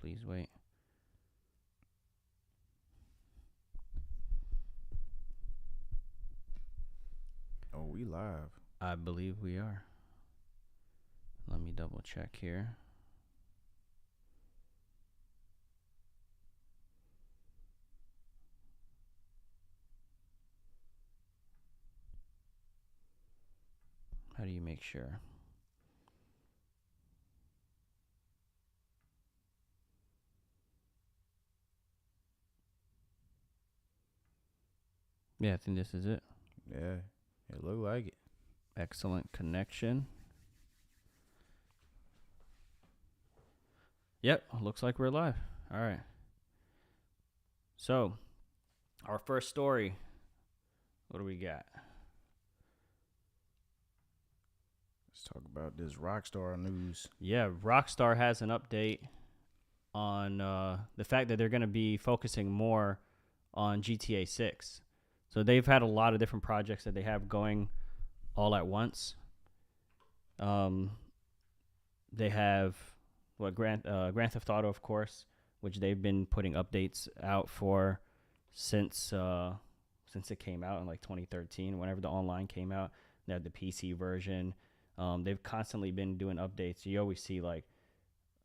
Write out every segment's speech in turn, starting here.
Please wait. Oh, we live. I believe we are. Let me double check here. How do you make sure? Yeah, I think this is it. Yeah, it look like it. Excellent connection. Yep, looks like we're live. All right. So, our first story. What do we got? Let's talk about this RockStar news. Yeah, RockStar has an update on the fact that they're going to be focusing more on GTA 6. So they've had a lot of different projects that they have going all at once. They have Grand Theft Auto, of course, which they've been putting updates out for since it came out in like 2013. Whenever the online came out, they had the PC version. They've constantly been doing updates. You always see like,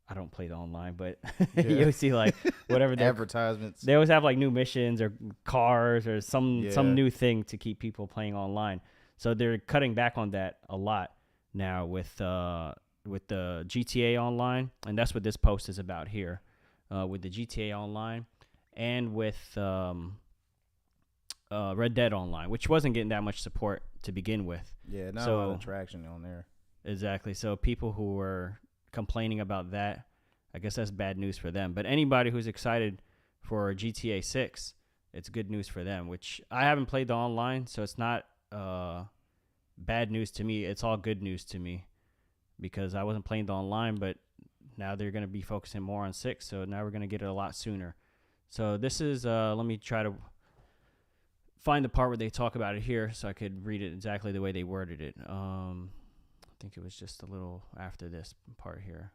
I don't play the online, but you always see like whatever advertisements. They always have like new missions or cars or some new thing to keep people playing online. So they're cutting back on that a lot now with the GTA Online, and that's what this post is about here, with the GTA Online and with Red Dead Online, which wasn't getting that much support to begin with. Yeah, not a lot of traction on there. Exactly. So people who were complaining about that, I guess that's bad news for them. But anybody who's excited for GTA 6, it's good news for them, which I haven't played the online, so it's not bad news to me. It's all good news to me because I wasn't playing the online, but now they're going to be focusing more on 6, so now we're going to get it a lot sooner. So this is, let me try to find the part where they talk about it here so I could read it exactly the way they worded it. I think it was just a little after this part here.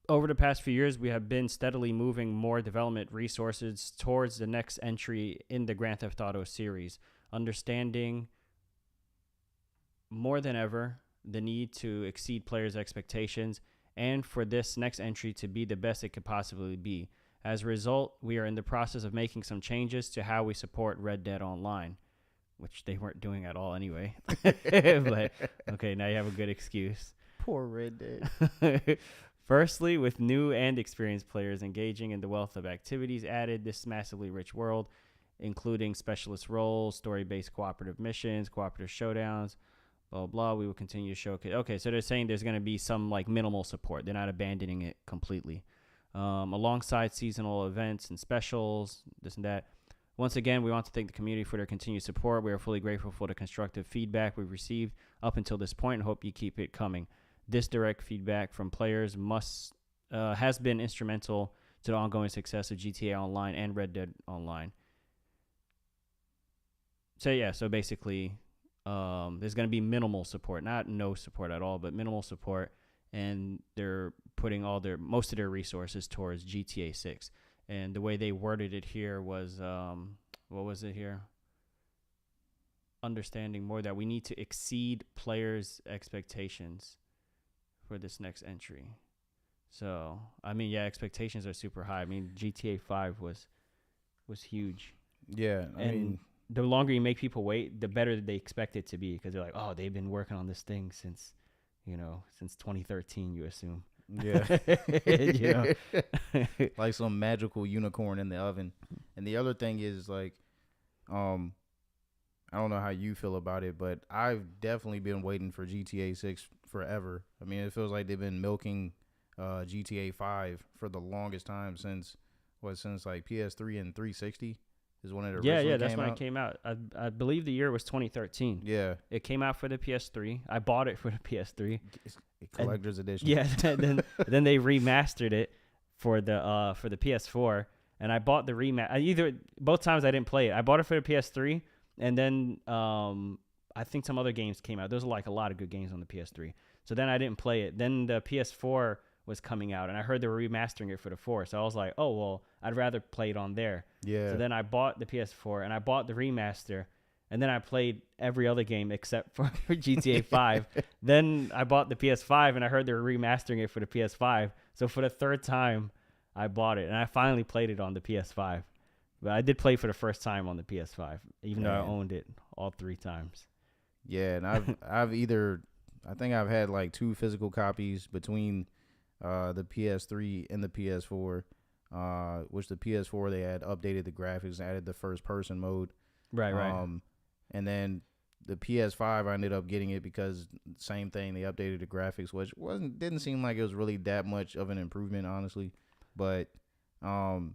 Over the past few years, we have been steadily moving more development resources towards the next entry in the Grand Theft Auto series, understanding more than ever the need to exceed players' expectations and for this next entry to be the best it could possibly be. As a result, we are in the process of making some changes to how we support Red Dead Online, which they weren't doing at all anyway. But, okay, now you have a good excuse. Poor Red Dead. Firstly, with new and experienced players engaging in the wealth of activities added this massively rich world, including specialist roles, story-based cooperative missions, cooperative showdowns, blah, blah, we will continue to showcase. Okay, so they're saying there's going to be some like minimal support. They're not abandoning it completely. Alongside seasonal events and specials, this and that. Once again, we want to thank the community for their continued support. We are fully grateful for the constructive feedback we've received up until this point and hope you keep it coming. This direct feedback from players has been instrumental to the ongoing success of GTA Online and Red Dead Online. So basically, there's going to be minimal support, not no support at all, but minimal support, and they're putting most of their resources towards GTA 6. And the way they worded it here was, what was it here? Understanding more that we need to exceed players' expectations for this next entry. So, I mean, yeah, expectations are super high. I mean, GTA 5 was huge. Yeah, I mean, the longer you make people wait, the better they expect it to be because they're like, oh, they've been working on this thing since 2013, you assume. Yeah. Like some magical unicorn in the oven. And the other thing is like, I don't know how you feel about it, but I've definitely been waiting for GTA 6 forever. I mean, it feels like they've been milking GTA 5 for the longest time since like PS3 and 360 is when it originally came out. Yeah, that's when it came out. I believe the year was 2013. Yeah. It came out for the PS3. I bought it for the PS3. It's a collector's edition. Yeah, then they remastered it for the PS4, and I bought the remaster. Both times I didn't play it. I bought it for the PS3, and then I think some other games came out. There's like a lot of good games on the PS3. So then I didn't play it. Then the PS4 was coming out, and I heard they were remastering it for the 4. So I was like, oh well, I'd rather play it on there. Yeah. So then I bought the PS4 and I bought the remaster, and then I played every other game except for GTA 5. Then I bought the PS5 and I heard they were remastering it for the PS5. So for the 3rd time, I bought it, and I finally played it on the PS5. But I did play for the first time on the PS5, even though I owned it all 3 times. Yeah, and I think I've had like 2 physical copies between the PS3 and the PS4, which the PS4 they had updated the graphics, added the first person mode. Right. And then the PS5 I ended up getting it because same thing, they updated the graphics, which didn't seem like it was really that much of an improvement, honestly. But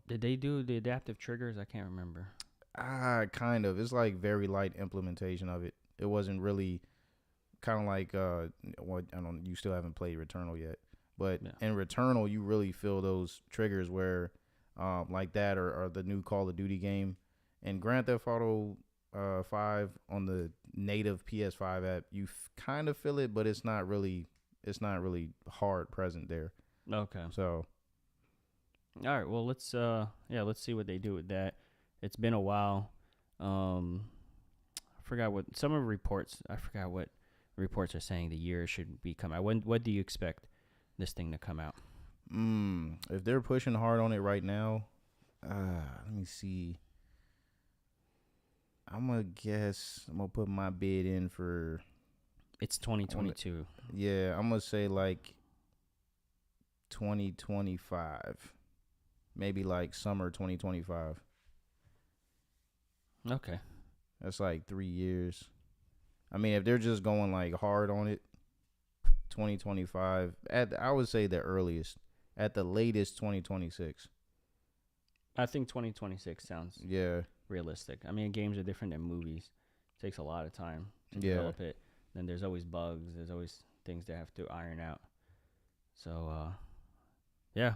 did they do the adaptive triggers? I can't remember. Kind of. It's like very light implementation of it. It wasn't really kind of like you still haven't played Returnal yet. But in Returnal, you really feel those triggers where like that or the new Call of Duty game. And Grand Theft Auto 5 on the native PS5 app, you kind of feel it, but it's not really hard present there. Okay. So all right, well let's see what they do with that. It's been a while. I forgot what reports are saying the year should be coming out. What do you expect this thing to come out? If they're pushing hard on it right now, let me see. I'm gonna put my bid in for. It's 2022. Yeah, I'm gonna say like 2025, maybe like summer 2025. Okay, that's like 3 years. I mean, if they're just going like hard on it, 2025. I would say the earliest, at the latest 2026. I think 2026 sounds realistic. I mean, games are different than movies. It takes a lot of time to develop it. Then there's always bugs. There's always things they have to iron out. So,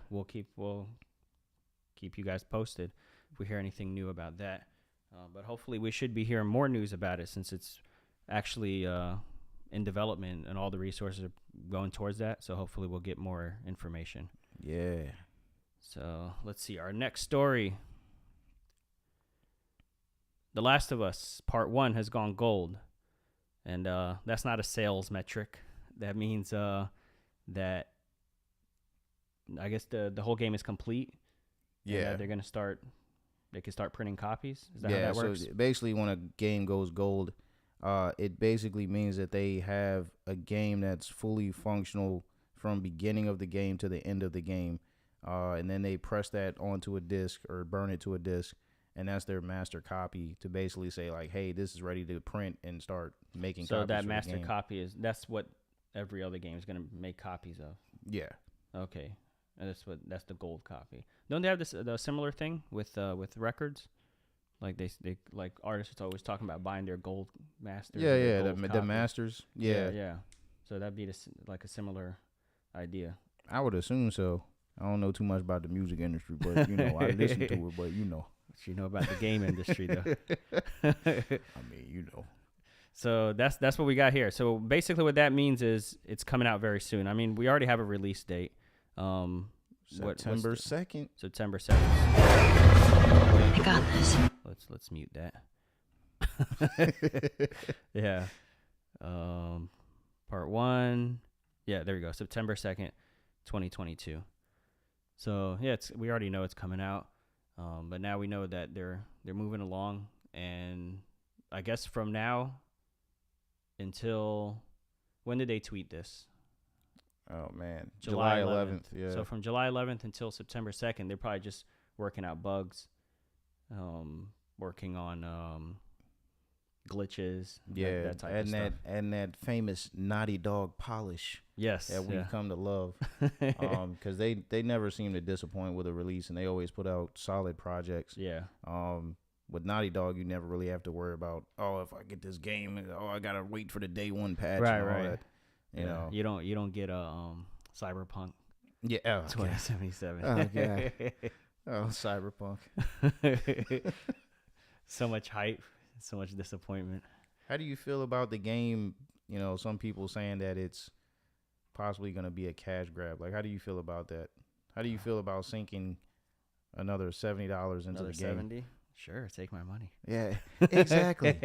we'll keep you guys posted if we hear anything new about that. But hopefully we should be hearing more news about it since it's actually in development and all the resources are going towards that. So hopefully we'll get more information. Yeah. So let's see. Our next story. The Last of Us Part 1 has gone gold. And that's not a sales metric. That means that I guess the whole game is complete. Yeah. And they're going to start, they can start printing copies. Is that how that works? So basically when a game goes gold, it basically means that they have a game that's fully functional from beginning of the game to the end of the game. And then they press that onto a disc or burn it to a disc, and that's their master copy to basically say like, hey, this is ready to print and start making copies. So that master copy that's what every other game is going to make copies of. Yeah. Okay. And that's the gold copy. Don't they have the similar thing with records? Like they like artists are always talking about buying their gold masters. Yeah, the masters. Yeah. So that'd be like a similar idea. I would assume so. I don't know too much about the music industry, but I listen to it. But what you know about the game industry, though. I mean, So that's what we got here. So basically, what that means is it's coming out very soon. I mean, we already have a release date. September 2nd. September 2nd. I got this. Let's mute that. Yeah. Part 1. Yeah, there we go. September 2nd, 2022. So yeah, we already know it's coming out, but now we know that they're moving along, and I guess from now until when did they tweet this? Oh man, July 11th. Yeah. So from July 11th until September 2nd, they're probably just working out bugs, working on glitches. Yeah, that type of stuff. And that famous Naughty Dog polish. Yes, that we've come to love. Because they never seem to disappoint with a release, and they always put out solid projects. Yeah. With Naughty Dog, you never really have to worry about, if I get this game, I gotta wait for the day one patch. Right, and all right. That, you know, you don't get a Cyberpunk. Yeah. 2077. Oh yeah. Oh, Cyberpunk. So much hype, so much disappointment. How do you feel about the game? Some people saying that it's possibly going to be a cash grab. Like, how do you feel about that? How do you feel about sinking another $70 into Another the game? 70? Sure, take my money. Yeah, exactly.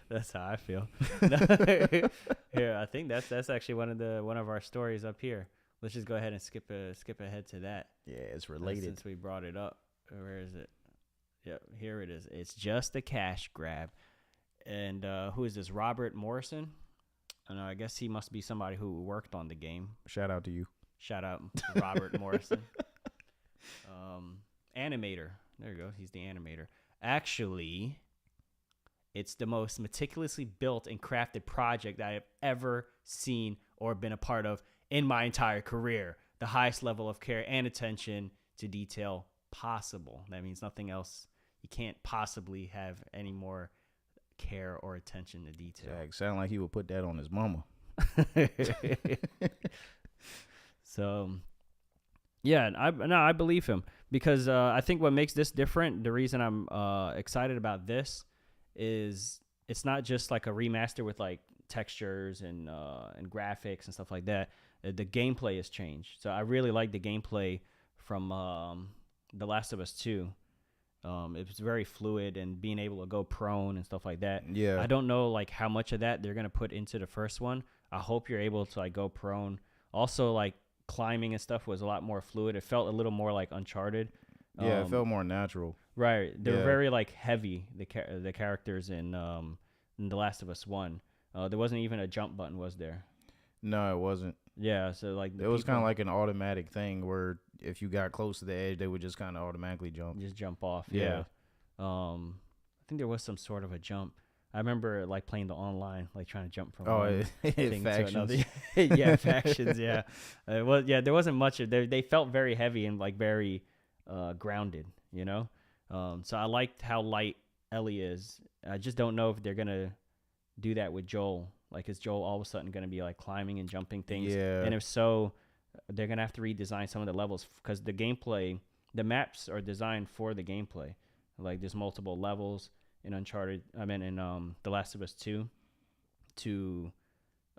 That's how I feel. Here, I think that's actually one of our stories up here. Let's just go ahead and skip ahead to that. Yeah, it's related. Since we brought it up. Where is it? Yep, here it is. It's just a cash grab. And who is this? Robert Morrison? I guess he must be somebody who worked on the game. Shout out to you. Shout out Robert Morrison. Animator. There you go. He's the animator. Actually, it's the most meticulously built and crafted project that I have ever seen or been a part of in my entire career. The highest level of care and attention to detail possible. That means nothing else. You can't possibly have any more care or attention to detail. Sound like he would put that on his mama. So, yeah, I believe him because I think what makes this different, the reason I'm excited about this is it's not just like a remaster with like textures and graphics and stuff like that. The gameplay has changed. So I really like the gameplay from The Last of Us 2. It was very fluid and being able to go prone and stuff like that. Yeah. I don't know like how much of that they're going to put into the first one. I hope you're able to like go prone. Also like climbing and stuff was a lot more fluid. It felt a little more like Uncharted. Yeah, it felt more natural. Right. They're very like heavy, the characters in The Last of Us 1. There wasn't even a jump button, was there? No, it wasn't. Yeah, so like it was kind of like an automatic thing where if you got close to the edge, they would just kind of automatically jump. Just jump off. Yeah. I think there was some sort of a jump. I remember like playing the online, like trying to jump from one thing to another. Yeah, factions. Yeah, there wasn't much. They felt very heavy and like very grounded. You know, so I liked how light Ellie is. I just don't know if they're gonna do that with Joel. Like, is Joel all of a sudden going to be like climbing and jumping things? Yeah. And if so, they're going to have to redesign some of the levels because the maps are designed for the gameplay. Like, there's multiple levels in The Last of Us 2 to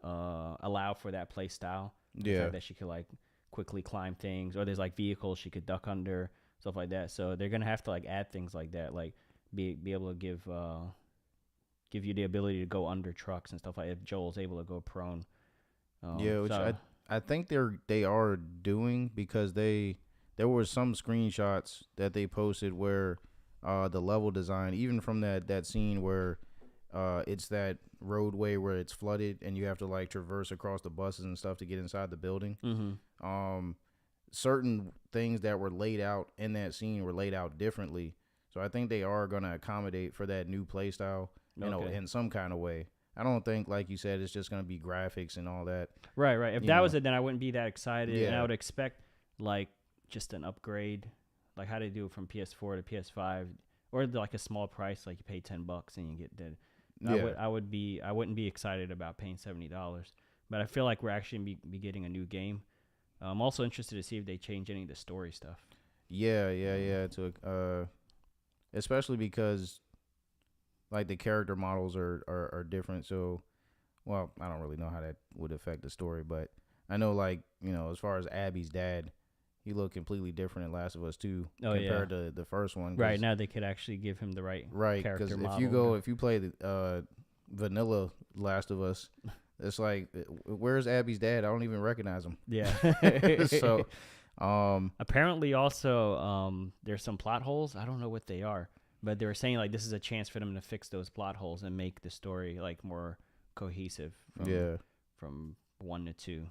allow for that play style. The fact that she could like quickly climb things, or there's like vehicles she could duck under, stuff like that. So they're going to have to like add things like that, like be able to give you the ability to go under trucks and stuff like that if Joel's able to go prone. Which I think they are doing because there were some screenshots that they posted where the level design, even from that scene where it's that roadway where it's flooded and you have to like traverse across the buses and stuff to get inside the building. Mm-hmm. Certain things that were laid out in that scene were laid out differently. So I think they are going to accommodate for that new play style. In some kind of way. I don't think, like you said, it's just going to be graphics and all that. Right. If that was it, then I wouldn't be that excited. Yeah. And I would expect, like, just an upgrade. Like, how do you do it from PS4 to PS5? Or, like, a small price, like you pay $10 and you get that. Yeah. I wouldn't be excited about paying $70. But I feel like we're actually be getting a new game. I'm also interested to see if they change any of the story stuff. Yeah. Especially because like the character models are different. So, well, I don't really know how that would affect the story, but I know, like, as far as Abby's dad, he looked completely different in Last of Us 2 compared to the first one. Right, now they could actually give him the right character model. Because if you play the vanilla Last of Us, it's like, where's Abby's dad? I don't even recognize him. Yeah. So, apparently also there's some plot holes. I don't know what they are. But they were saying, like, this is a chance for them to fix those plot holes and make the story, like, more cohesive from 1 to 2.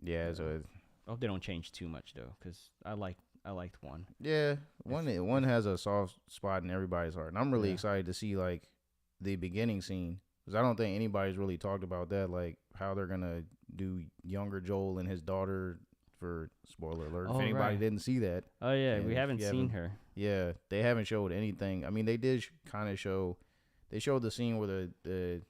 Yeah, so I hope they don't change too much, though, because I liked 1. Yeah, one has a soft spot in everybody's heart. And I'm really excited to see, like, the beginning scene. Because I don't think anybody's really talked about that, like, how they're going to do younger Joel and his daughter for, spoiler alert, if anybody didn't see that. Oh, yeah, we haven't seen her. Yeah, they haven't showed anything. I mean, they did kind of show. They showed the scene where the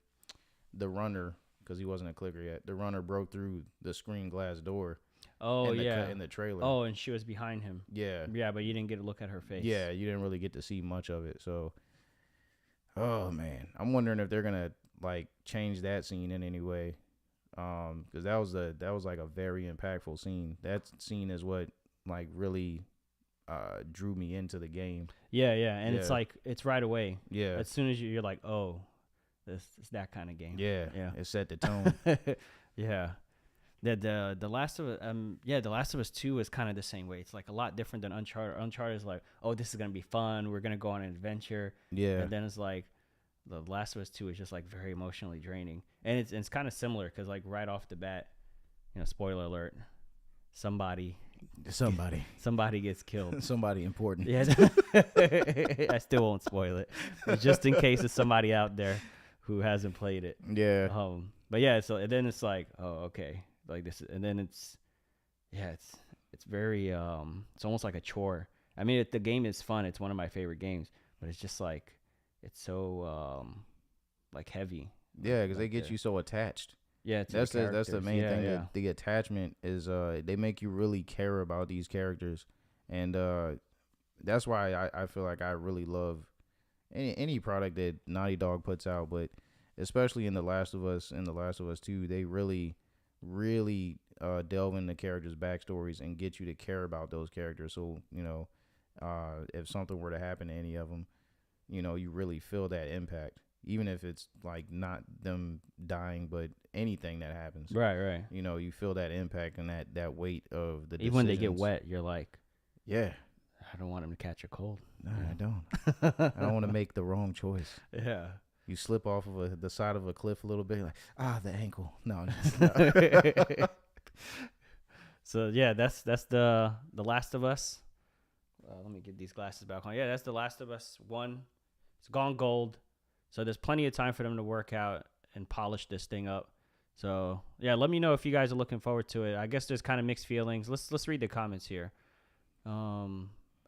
runner, because he wasn't a clicker yet, the runner broke through the screen glass door. Oh, in the trailer. Oh, and she was behind him. Yeah. Yeah, but you didn't get a look at her face. Yeah, you didn't really get to see much of it. So, oh, man. I'm wondering if they're going to, like, change that scene in any way. Because that was like a very impactful scene. That scene is what like really drew me into the game. Yeah, and Yeah. it's like it's right away. Yeah, As soon as you're like, oh, this is that kind of game. yeah, Yeah. It set the tone. Yeah. The Last of Us The Last of Us 2 is kind of the same way. It's like a lot different than Uncharted. Uncharted is like, oh, this is gonna be fun. We're gonna go on an adventure. Yeah, And then it's like The Last of Us 2 is just like very emotionally draining. And it's kind of similar because like right off the bat, spoiler alert, somebody gets killed. somebody important. Yeah, I still won't spoil it, but just in case it's somebody out there who hasn't played it. Yeah, But yeah, so and then it's like, oh, okay, like this, and then it's very it's almost like a chore. I mean, the game is fun. It's one of my favorite games, but it's just like it's so like heavy. yeah, because like they get you so attached. Yeah, That's the characters. main thing. Yeah. The attachment is they make you really care about these characters, and that's why I feel like I really love any product that Naughty Dog puts out, but especially in The Last of Us and The Last of Us 2, they really delve into characters' backstories and get you to care about those characters. So if something were to happen to any of them, you really feel that impact. Even if it's like not them dying, but anything that happens. Right. You feel that impact and that weight of the Even when they get decisions. wet, you're like, Yeah. I don't want him to catch a cold. No, I don't. I don't want to make the wrong choice. Yeah. You slip off of the side of a cliff a little bit, like, the ankle. No. So yeah, that's the Last of Us. Let me get these glasses back on. Yeah, that's The Last of Us 1. It's gone gold. So there's plenty of time for them to work out and polish this thing up. So yeah, let me know if you guys are looking forward to it. I guess there's kind of mixed feelings. Let's read the comments here.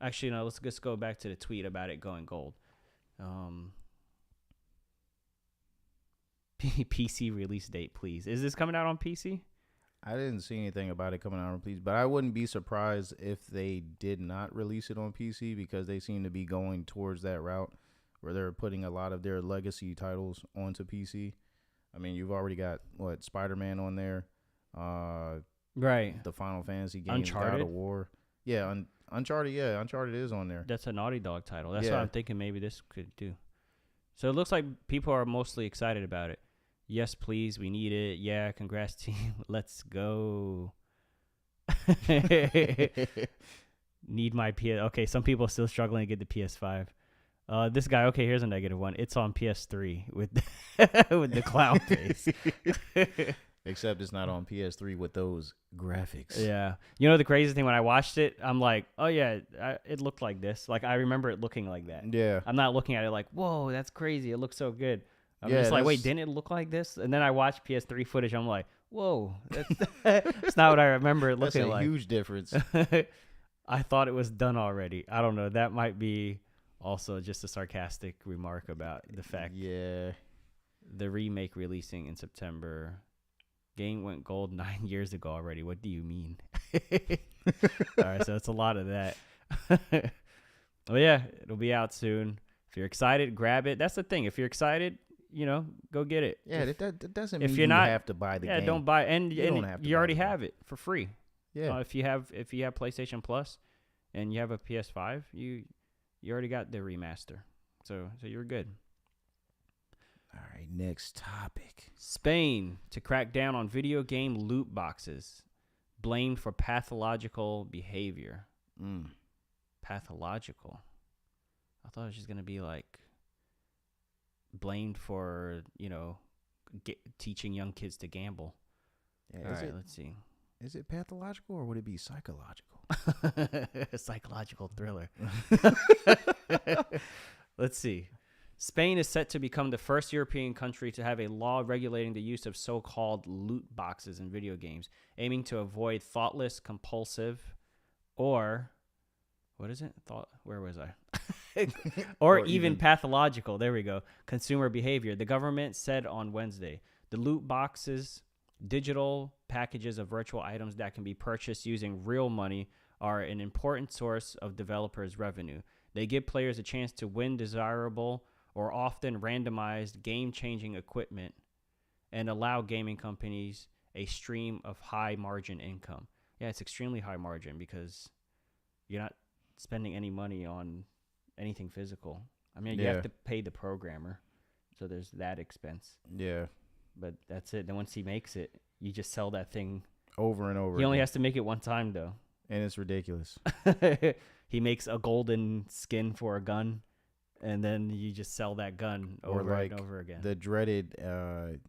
Actually, no, let's just go back to the tweet about it going gold. PC release date, please. Is this coming out on PC? I didn't see anything about it coming out on PC, but I wouldn't be surprised if they did not release it on PC because they seem to be going towards that route where they're putting a lot of their legacy titles onto PC. I mean, you've already got, Spider-Man on there. Right. The Final Fantasy games, God Uncharted? of War. Yeah, Uncharted, Uncharted is on there. That's a Naughty Dog title. That's what Yeah. I'm thinking maybe this could do. So it looks like people are mostly excited about it. Yes, please. We need it. Yeah, congrats, team. Let's go. Need my PS. Okay, some people are still struggling to get the PS5. This guy, okay, here's a negative one. It's on PS3 with with the clown face. Except it's not on PS3 with those graphics. Yeah. The crazy thing, when I watched it, I'm like, oh, yeah, it looked like this. Like, I remember it looking like that. Yeah. I'm not looking at it like, whoa, that's crazy. It looks so good. I'm Yeah, just like, wait, that's- didn't it look like this? And then I watched PS3 footage. I'm like, whoa, that's not what I remember it That's looking a like. huge difference. I thought it was done already. I don't know. That might be also just a sarcastic remark about the fact Yeah. the remake releasing in September. Game went gold 9 years ago already. What do you mean? All right, so it's a lot of that. Well, yeah, it'll be out soon. If you're excited, grab it. That's the thing. If you're excited, go get it. Yeah, If, that doesn't if mean you're you not- have to buy the game. don't buy. And You don't have to you buy already the game. have it for free. Yeah. If you have PlayStation Plus and you have a PS5, you already got the remaster. So you're good. All right, next topic. Spain to crack down on video game loot boxes, blamed for pathological behavior. Pathological. I thought it was just gonna be like blamed for teaching young kids to gamble. Yeah, All right, let's see. Is it pathological or would it be psychological? A psychological thriller. Let's see. Spain is set to become the first European country to have a law regulating the use of so-called loot boxes in video games, aiming to avoid thoughtless, compulsive, or what is it? Where was I? or even pathological. There we go. Consumer behavior. The government said on Wednesday, the loot boxes, digital packages of virtual items that can be purchased using real money, are an important source of developers' revenue. They give players a chance to win desirable or often randomized game-changing equipment and allow gaming companies a stream of high margin income. Yeah, it's extremely high margin because you're not spending any money on anything physical. I mean, you have Yeah. to pay the programmer, so there's that expense. Yeah. But that's it. Then once he makes it, you just sell that thing. Over and over He only again. has to make it one time though. And it's ridiculous. He makes a golden skin for a gun, and then you just sell that gun Or over like and over again. the dreaded, the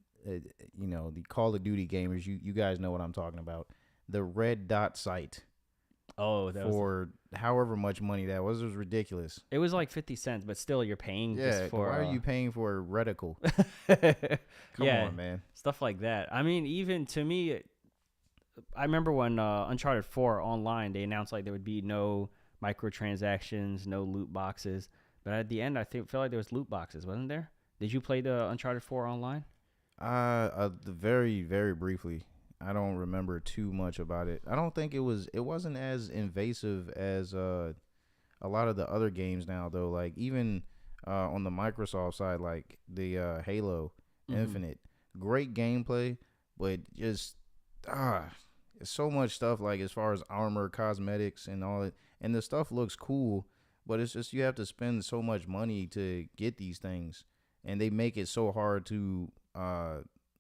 Call of Duty gamers. You guys know what I'm talking about. The red dot sight Oh, that was, for however much money that was. It was ridiculous. it was like 50 cents, but still you're paying Yeah. just for Why are you paying for a reticle? Come yeah, on, man. stuff like that. I mean, even to me, I remember when Uncharted 4 online, they announced like there would be no microtransactions, no loot boxes. But at the end, I feel like there was loot boxes, wasn't there? Did you play the Uncharted 4 online? Very, very briefly. I don't remember too much about it. I don't think it wasn't as invasive as a lot of the other games now though. Like even on the Microsoft side, like the Halo Infinite, great gameplay, but just it's so much stuff like as far as armor, cosmetics, and all it, and the stuff looks cool, but it's just you have to spend so much money to get these things, and they make it so hard to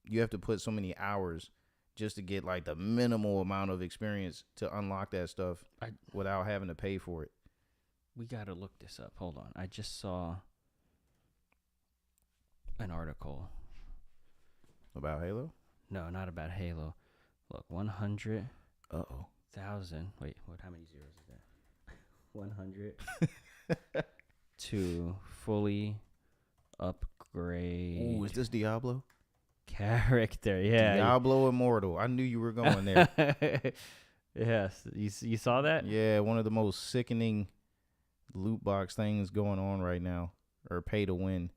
you have to put so many hours just to get like the minimal amount of experience to unlock that stuff without having to pay for it. We got to look this up. Hold on. I just saw an article. About Halo? No, not about Halo. Look, 100,000. Uh-oh. Wait, how many zeros is that? 100 to fully upgrade Ooh, is this Diablo? character. Yeah. Diablo Immortal. I knew you were going there. Yes. You saw that? Yeah, one of the most sickening loot box things going on right now, or pay to win.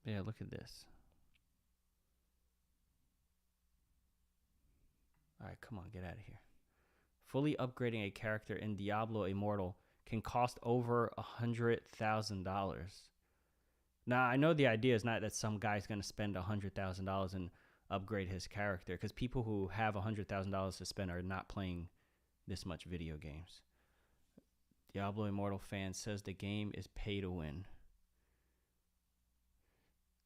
Yeah, look at this. All right, come on, get out of here. Fully upgrading a character in Diablo Immortal can cost over $100,000. Now, I know the idea is not that some guy's going to spend $100,000 and upgrade his character, because people who have $100,000 to spend are not playing this much video games. Diablo Immortal fan says the game is pay to win.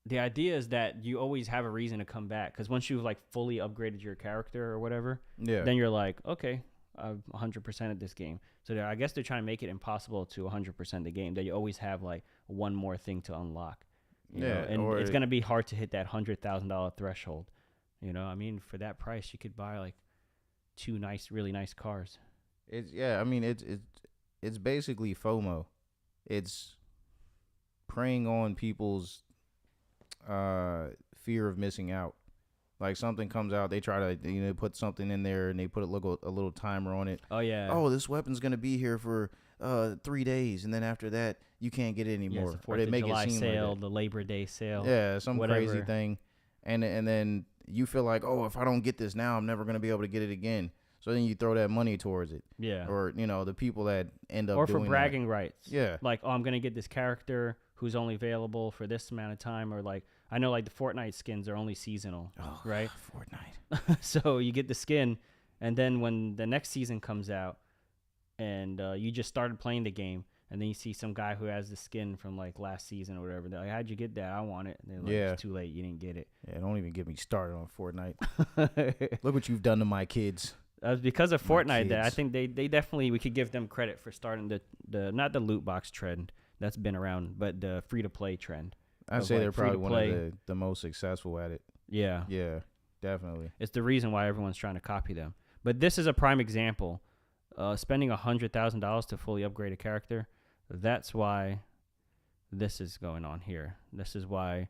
The idea is that you always have a reason to come back, because once you've like fully upgraded your character or whatever, Yeah. then you're like, okay, I've 100% of this game. So I guess they're trying to make it impossible to 100% the game, that you always have like one more thing to unlock. You know? And it's going to be hard to hit that $100,000 threshold. You know, I mean, for that price, you could buy like two really nice cars. It's basically FOMO. It's preying on people's fear of missing out. Like something comes out, they try to put something in there, and they put a little timer on it. Oh yeah. Oh, this weapon's gonna be here for 3 days, and then after that you can't get it anymore. Yes, the 4th of July sale, like the Labor Day sale. Yeah, some whatever. crazy thing, and then you feel like, oh, if I don't get this now, I'm never gonna be able to get it again. So then you throw that money towards it. Yeah. Or the people that end up or doing for bragging that. rights. Yeah. Like, oh, I'm gonna get this character who's only available for this amount of time, or like I know like the Fortnite skins are only seasonal, right? Fortnite. So you get the skin, and then when the next season comes out, and you just started playing the game, and then you see some guy who has the skin from like last season or whatever. They're like, how'd you get that? I want it. And they're like, Yeah. It's too late. You didn't get it. Yeah, don't even get me started on Fortnite. Look what you've done to my kids. Because of Fortnite, that I kids. think they definitely, we could give them credit for starting the not the loot box trend that's been around, but the free to play trend. I'd of, say like, they're probably one free-to-play. of the most successful at it. Yeah. Yeah, definitely. It's the reason why everyone's trying to copy them. But this is a prime example. Spending $100,000 to fully upgrade a character, that's why this is going on here. This is why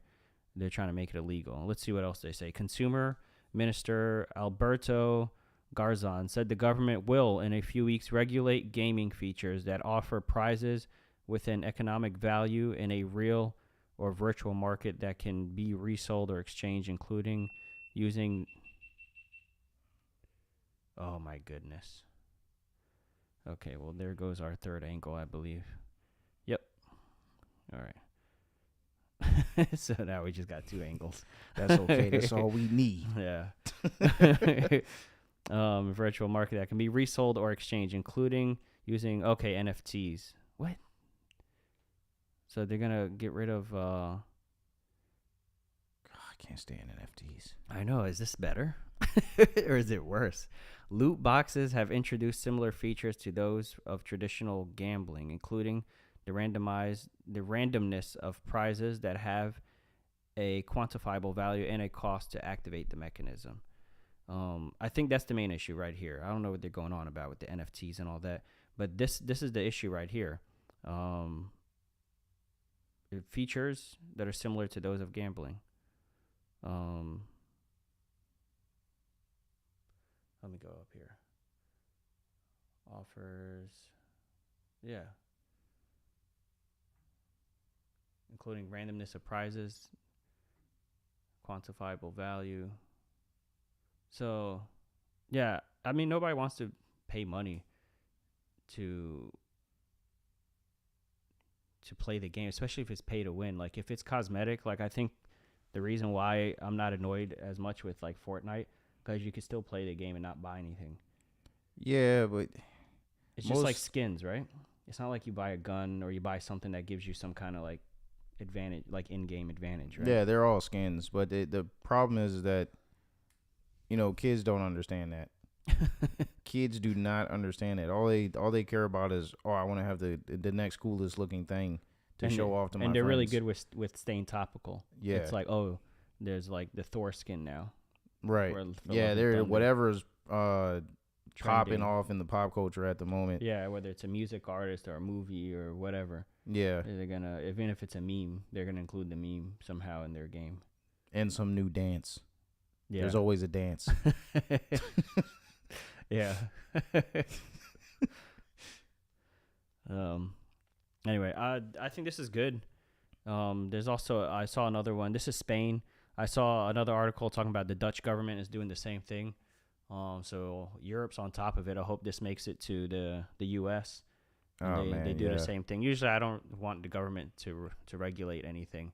they're trying to make it illegal. Let's see what else they say. Consumer Minister Alberto Garzon said the government will, in a few weeks, regulate gaming features that offer prizes with an economic value in a real or virtual market that can be resold or exchanged, including using... Oh, my goodness. Okay, well, there goes our third angle, I believe. Yep. All right. So now we just got two angles. That's okay. That's all we need. Yeah. Virtual market that can be resold or exchanged, including using NFTs. What? So they're gonna get rid of. God, I can't stand NFTs. I know. Is this better, or is it worse? Loot boxes have introduced similar features to those of traditional gambling, including the randomness of prizes that have a quantifiable value and a cost to activate the mechanism. I think that's the main issue right here. I don't know what they're going on about with the NFTs and all that, but this is the issue right here. Features that are similar to those of gambling. Let me go up here. Offers. Yeah. Including randomness of prizes, quantifiable value. So, yeah, I mean, nobody wants to pay money to play the game, especially if it's pay to win. Like, if it's cosmetic, like, I think the reason why I'm not annoyed as much with, like, Fortnite, because you can still play the game and not buy anything. Yeah, but it's just like skins, right? It's not like you buy a gun or you buy something that gives you some kind of, like, advantage, like in-game advantage, right? Yeah, they're all skins, but the problem is that, you know, kids don't understand that. Kids do not understand it. All they care about is, I want to have the next coolest looking thing to show off to my friends. And they're really good with staying topical. Yeah, it's like, there's like the Thor skin now, right? Yeah, they're whatever's popping off in the pop culture at the moment. Yeah, whether it's a music artist or a movie or whatever. Yeah, they're gonna, even if it's a meme, they're gonna include the meme somehow in their game. And some new dance. Yeah, there's always a dance. Yeah. Anyway, I think this is good. There's also, I saw another one. This is Spain. I saw another article talking about the Dutch government is doing the same thing. So Europe's on top of it. I hope this makes it to the U.S. They do the same thing. Usually, I don't want the government to regulate anything.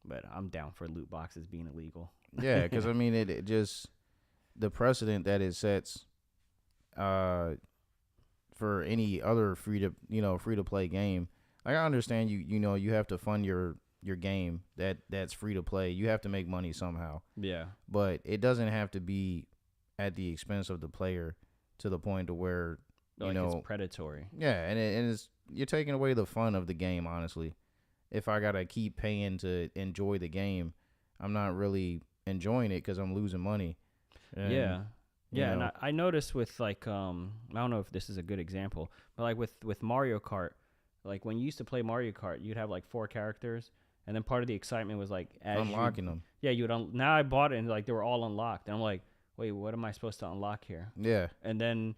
But I'm down for loot boxes being illegal. Yeah, because I mean, it just, the precedent that it sets for any other free to play game. Like, I understand you have to fund your game that's free to play. You have to make money somehow. Yeah. But it doesn't have to be at the expense of the player to the point to where it's predatory. Yeah, and it's, you're taking away the fun of the game, honestly. If I gotta keep paying to enjoy the game, I'm not really enjoying it because I'm losing money. And, and I noticed with, like, I don't know if this is a good example, but like with Mario Kart, like when you used to play Mario Kart, you'd have like 4 characters, and then part of the excitement was like unlocking them. Yeah, now I bought it and like they were all unlocked, and I'm like, wait, what am I supposed to unlock here? Yeah, and then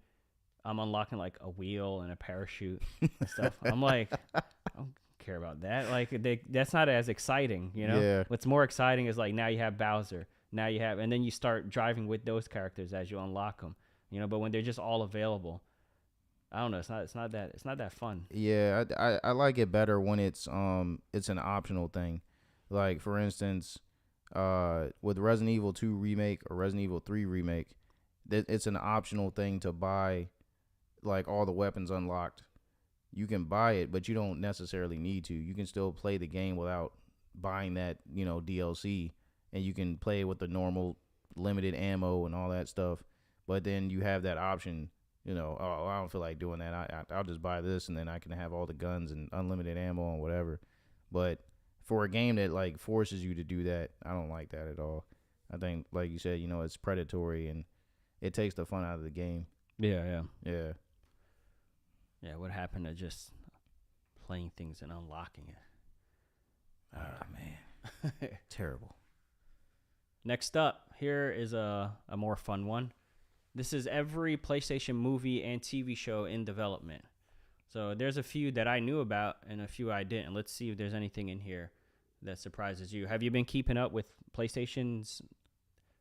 I'm unlocking like a wheel and a parachute and stuff. I'm like, I don't care about that. Like, that's not as exciting, you know? Yeah. What's more exciting is like, now you have Bowser. Now you have, and then you start driving with those characters as you unlock them, you know. But when they're just all available, I don't know. It's not that fun. Yeah, I like it better when it's an optional thing. Like, for instance, with Resident Evil 2 remake or Resident Evil 3 remake, it's an optional thing to buy, like, all the weapons unlocked. You can buy it, but you don't necessarily need to. You can still play the game without buying that, DLC, and you can play with the normal limited ammo and all that stuff. But then you have that option, I don't feel like doing that. I'll just buy this, and then I can have all the guns and unlimited ammo and whatever. But for a game that, like, forces you to do that, I don't like that at all. I think, like you said, it's predatory, and it takes the fun out of the game. Yeah. Yeah, what happened to just playing things and unlocking it? Man. Terrible. Next up, here is a more fun one. This is every PlayStation movie and TV show in development. So there's a few that I knew about and a few I didn't. Let's see if there's anything in here that surprises you. Have you been keeping up with PlayStation's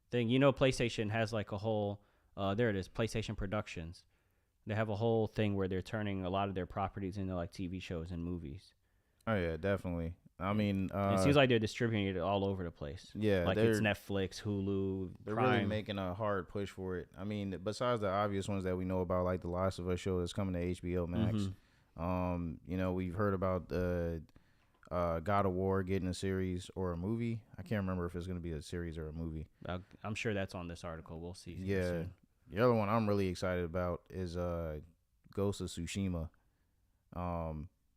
thing? PlayStation has like a whole, there it is, PlayStation Productions. They have a whole thing where they're turning a lot of their properties into like TV shows and movies. Oh, yeah, definitely. I mean, It seems like they're distributing it all over the place. yeah, Like it's Netflix, Hulu, they're Prime. really making a hard push for it. I mean, besides the obvious ones that we know about, like the Last of Us show that's coming to HBO Max. You know, we've heard about the God of War getting a series or a movie. I can't remember if it's going to be a series or a movie. I'm sure that's on this article. We'll see. Yeah. Soon. The other one I'm really excited about is Ghost of Tsushima,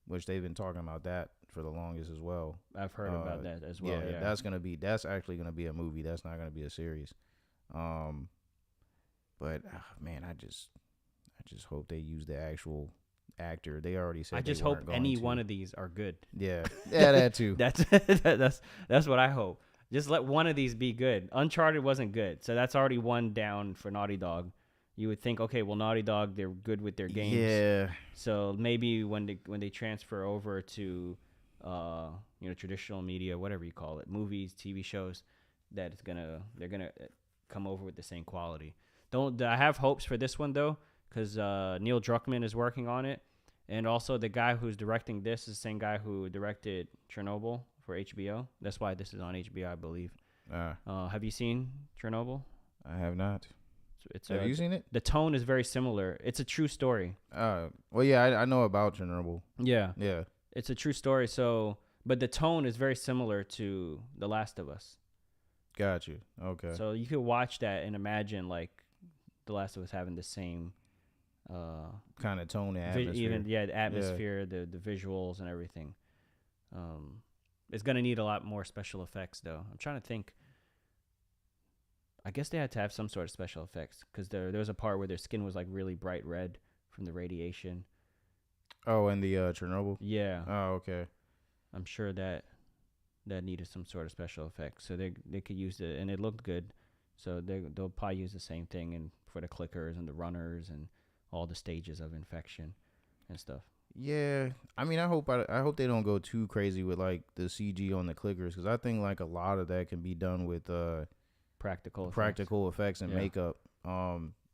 which they've been talking about that for the longest as well. I've heard about that as well. Yeah, that's actually gonna be a movie. That's not gonna be a series. But man, I just hope they use the actual actor. They already said. I just hope any one of these are good. Yeah, that too. that's what I hope. Just let one of these be good. Uncharted wasn't good, so that's already one down for Naughty Dog. You would think, okay, well, Naughty Dog, they're good with their games. Yeah. So maybe when they transfer over to, traditional media, whatever you call it, movies, TV shows, they're gonna come over with the same quality. I have hopes for this one though, because Neil Druckmann is working on it, and also the guy who's directing this is the same guy who directed Chernobyl for HBO. That's why this is on HBO, I believe. Have you seen Chernobyl? I have not. Have you seen it? The tone is very similar. It's a true story. Well, yeah, I know about Chernobyl. Yeah. Yeah. It's a true story. So, but the tone is very similar to The Last of Us. Got you. Okay. So you could watch that and imagine like The Last of Us having the same kind of tone and atmosphere. The atmosphere, the visuals and everything. It's gonna need a lot more special effects though. I'm trying to think. I guess they had to have some sort of special effects because there was a part where their skin was like really bright red from the radiation. Oh, and the Chernobyl? Yeah. Oh, okay. I'm sure that needed some sort of special effects. So they could use it, and it looked good. So they'll probably use the same thing and for the clickers and the runners and all the stages of infection and stuff. Yeah, I mean, I hope they don't go too crazy with like the CG on the clickers because I think like a lot of that can be done with practical effects and makeup.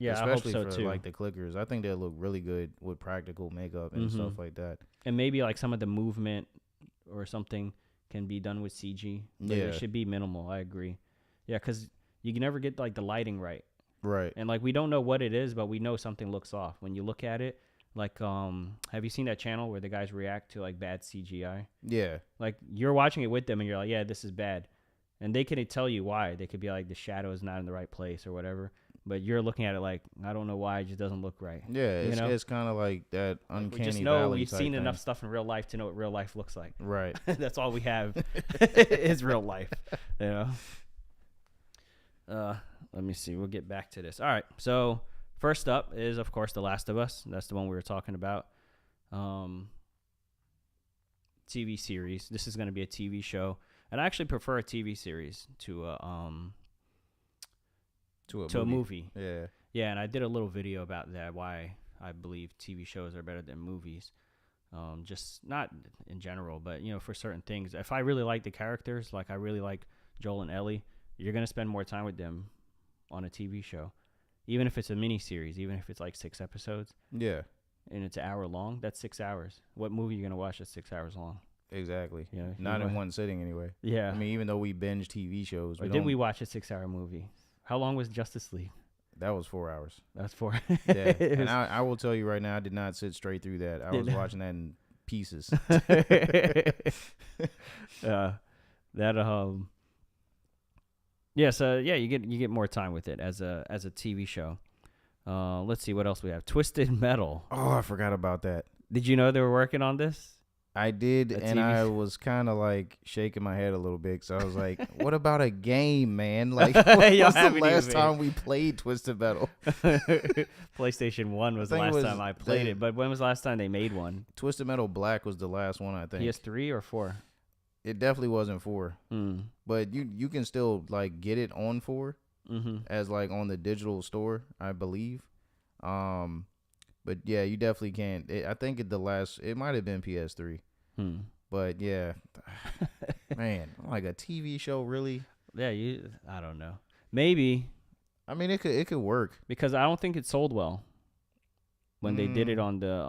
Especially I hope so for too. Like the clickers. I think they look really good with practical makeup and stuff like that. And maybe like some of the movement or something can be done with CG. But it should be minimal. I agree. Yeah, because you can never get like the lighting right. Right. And like we don't know what it is, but we know something looks off when you look at it. Like, have you seen that channel where the guys react to like bad CGI? Yeah. Like you're watching it with them and you're like, yeah, this is bad. And they can tell you why. They could be like, the shadow is not in the right place or whatever. But you're looking at it like, I don't know why. It just doesn't look right. Yeah, it's kind of like that uncanny we just know valley we've type seen thing. enough stuff in real life to know what real life looks like. Right. That's all we have is real life. You know. Let me see. We'll get back to this. All right. So first up is, of course, The Last of Us. That's the one we were talking about. TV series. This is going to be a TV show. And I actually prefer a TV series to a movie. Yeah. Yeah, and I did a little video about that, why I believe TV shows are better than movies. Just not in general, but, for certain things. If I really like the characters, like I really like Joel and Ellie, you're going to spend more time with them on a TV show. Even if it's a mini series, even if it's like 6 episodes. Yeah. And it's an hour long, that's 6 hours. What movie are you going to watch that's 6 hours long? Exactly. Yeah, not in one sitting anyway. Yeah. I mean, even though we binge TV shows. Did we watch a 6-hour movie? How long was Justice League? That was 4 hours. That's 4. Yeah. And I will tell you right now, I did not sit straight through that. I was watching that in pieces. You get more time with it as a TV show. Let's see what else we have. Twisted Metal. Oh, I forgot about that. Did you know they were working on this? I did, and I was kind of like shaking my head a little bit, so I was like, "What about a game, man? Like, when was the last time we played Twisted Metal?" PlayStation 1 was the last time I played it, but when was the last time they made one? Twisted Metal Black was the last one, I think. PS3 or 4? It definitely wasn't 4, but you can still like get it on 4 as like on the digital store, I believe. But yeah, you definitely can't. I think it might have been PS3. But yeah, man, like a TV show, really? Yeah, I don't know. Maybe. I mean, it could work because I don't think it sold well when they did it on the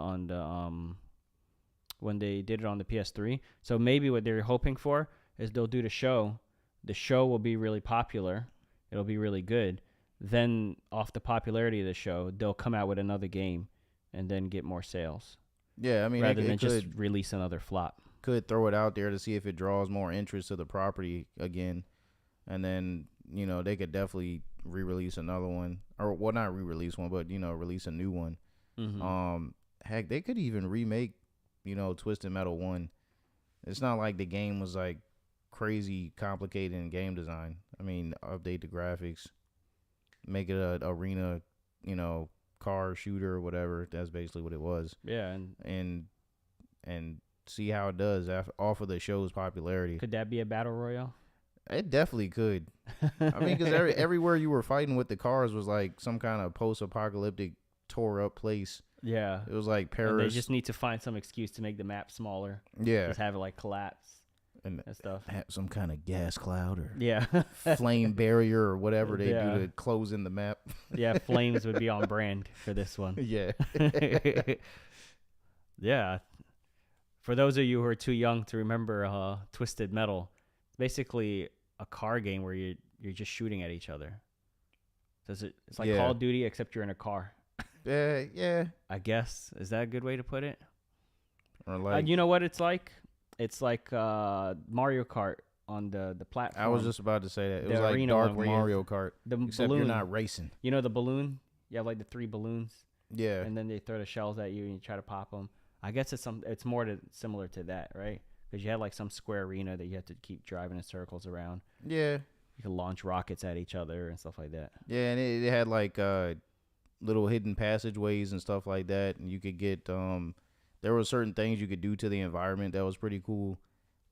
when they did it on the PS3. So maybe what they're hoping for is they'll do the show. The show will be really popular. It'll be really good. Then off the popularity of the show, they'll come out with another game and then get more sales. Yeah, I mean, rather than just release another flop. Could throw it out there to see if it draws more interest to the property again. And then, they could definitely re-release another one. Or, well, not re-release one, but, release a new one. Mm-hmm. Heck, they could even remake, Twisted Metal 1. It's not like the game was, like, crazy complicated in game design. I mean, update the graphics. Make it a arena, car shooter or whatever. That's basically what it was. Yeah. And see how it does off of the show's popularity. Could that be a battle royale? It definitely could. I mean, because everywhere you were fighting with the cars was like some kind of post-apocalyptic tore up place. Yeah. It was like Paris. And they just need to find some excuse to make the map smaller. Yeah. Just have it like collapse and stuff. Have some kind of gas cloud or yeah, flame barrier or whatever they do to close in the map. Yeah, flames would be on brand for this one. Yeah. Yeah. For those of you who are too young to remember Twisted Metal, it's basically a car game where you're just shooting at each other. It's like Call of Duty except you're in a car. Yeah. I guess. Is that a good way to put it? Or like you know what it's like? It's like Mario Kart on the platform. I was just about to say that. It was The like arena Dark one where Mario Kart. Except balloon. you're not racing. You know the balloon? You have like the 3 balloons. Yeah. And then they throw the shells at you and you try to pop them. I guess it's more similar to that, right? Because you had like some square arena that you had to keep driving in circles around. Yeah. You could launch rockets at each other and stuff like that. Yeah, and it had like little hidden passageways and stuff like that, and you could get there were certain things you could do to the environment that was pretty cool.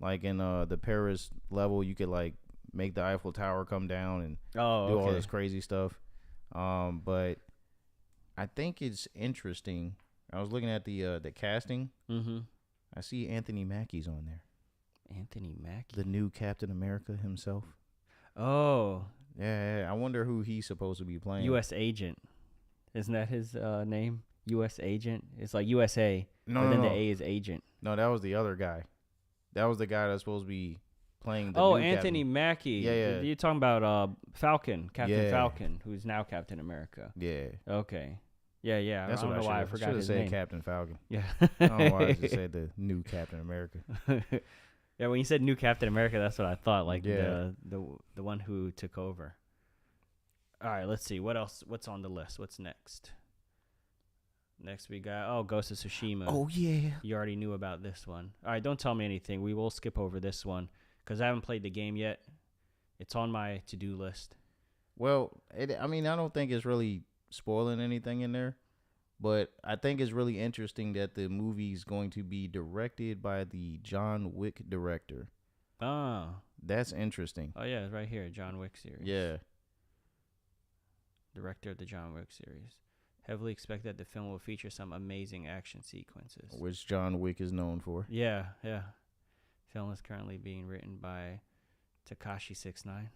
Like in the Paris level, you could like make the Eiffel Tower come down and do all this crazy stuff. But I think it's interesting. I was looking at the casting. Mm-hmm. I see Anthony Mackie's on there. Anthony Mackie, the new Captain America himself. Oh, yeah. I wonder who he's supposed to be playing. U.S. Agent, isn't that his name? U.S. Agent. It's like USA. No, then the A is Agent. No, that was the other guy. That was the guy that's supposed to be playing the new Captain. Anthony Mackie. Yeah. You're talking about Falcon, Captain Falcon, who's now Captain America. Yeah. Okay. Yeah. That's I don't know why I forgot his said name. Captain Falcon. Yeah. I don't know why I just said the new Captain America. Yeah, when you said new Captain America, that's what I thought. Like yeah. the one who took over. All right, let's see. What else? What's on the list? What's next? Next we got Ghost of Tsushima. Oh yeah. You already knew about this one. All right, don't tell me anything. We will skip over this one because I haven't played the game yet. It's on my to-do list. Well, I don't think it's really spoiling anything in there, but I think it's really interesting that the movie's going to be directed by the John Wick director. Oh. That's interesting. Oh, yeah, it's right here, John Wick series. Yeah. Director of the John Wick series. Heavily expect that the film will feature some amazing action sequences. Which John Wick is known for. Yeah. Film is currently being written by Tekashi 6ix9ine.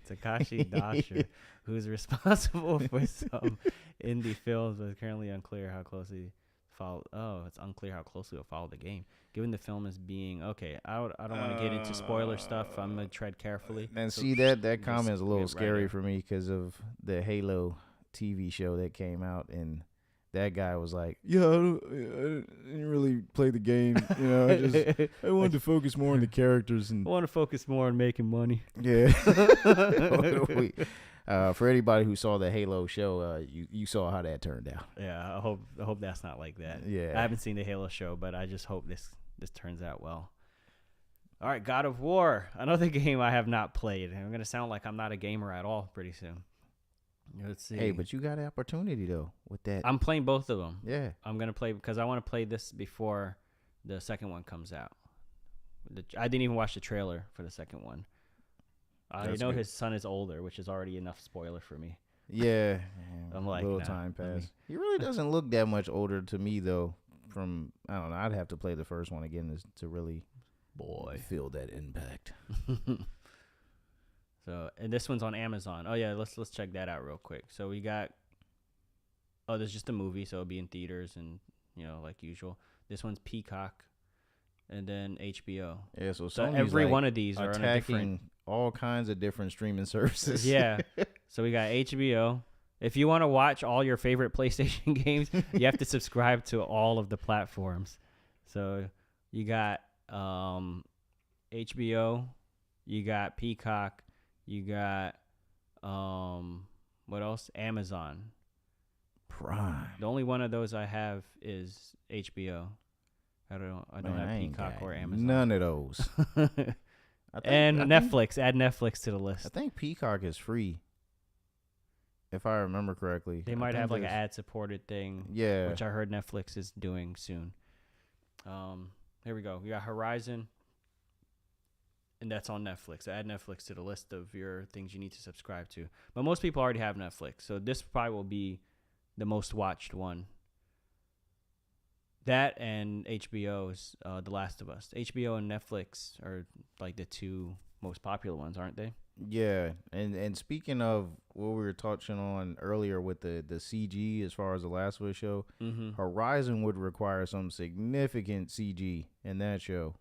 Takashi Dasher, who's responsible for some indie films, but it's currently unclear how closely it's unclear how closely it'll follow the game. Given the film is being I don't want to get into spoiler stuff. I'm gonna tread carefully. And see that comment is a little scary for me because of the Halo TV show that came out, and that guy was like, "Yeah, I didn't really play the game. I wanted to focus more on the characters and I want to focus more on making money." Yeah. For anybody who saw the Halo show, you saw how that turned out. Yeah, I hope that's not like that. Yeah, I haven't seen the Halo show, but I just hope this turns out well. All right, God of War, another game I have not played. I'm gonna sound like I'm not a gamer at all pretty soon. Let's see. Hey, but you got an opportunity though with that. I'm playing both of them. Yeah, I'm gonna play because I want to play this before the second one comes out. I didn't even watch the trailer for the second one. I know his son is older, which is already enough spoiler for me. Yeah, I'm like, little time passed. He really doesn't look that much older to me though. From I don't know, I'd have to play the first one again to really feel that impact. So, and this one's on Amazon. Oh yeah, let's check that out real quick. So we got Oh, there's just a movie, so it'll be in theaters and like usual. This one's Peacock, and then HBO. Yeah, so So Sony's every like one of these are on a different. attacking all kinds of different streaming services. Yeah. So we got HBO. If you want to watch all your favorite PlayStation games, you have to subscribe to all of the platforms. So you got HBO, you got Peacock, you got what else? Amazon Prime. The only one of those I have is HBO. I don't have Peacock or Amazon. None of those. And Netflix. Add Netflix to the list. I think Peacock is free, if I remember correctly. They might have like an ad-supported thing. Yeah. Which I heard Netflix is doing soon. Here we go. We got Horizon. And that's on Netflix. Add Netflix to the list of your things you need to subscribe to. But most people already have Netflix. So this probably will be the most watched one. That and HBO is The Last of Us. HBO and Netflix are like the two most popular ones, aren't they? Yeah, and speaking of what we were touching on earlier with the CG as far as the Last of Us show, Horizon would require some significant CG in that show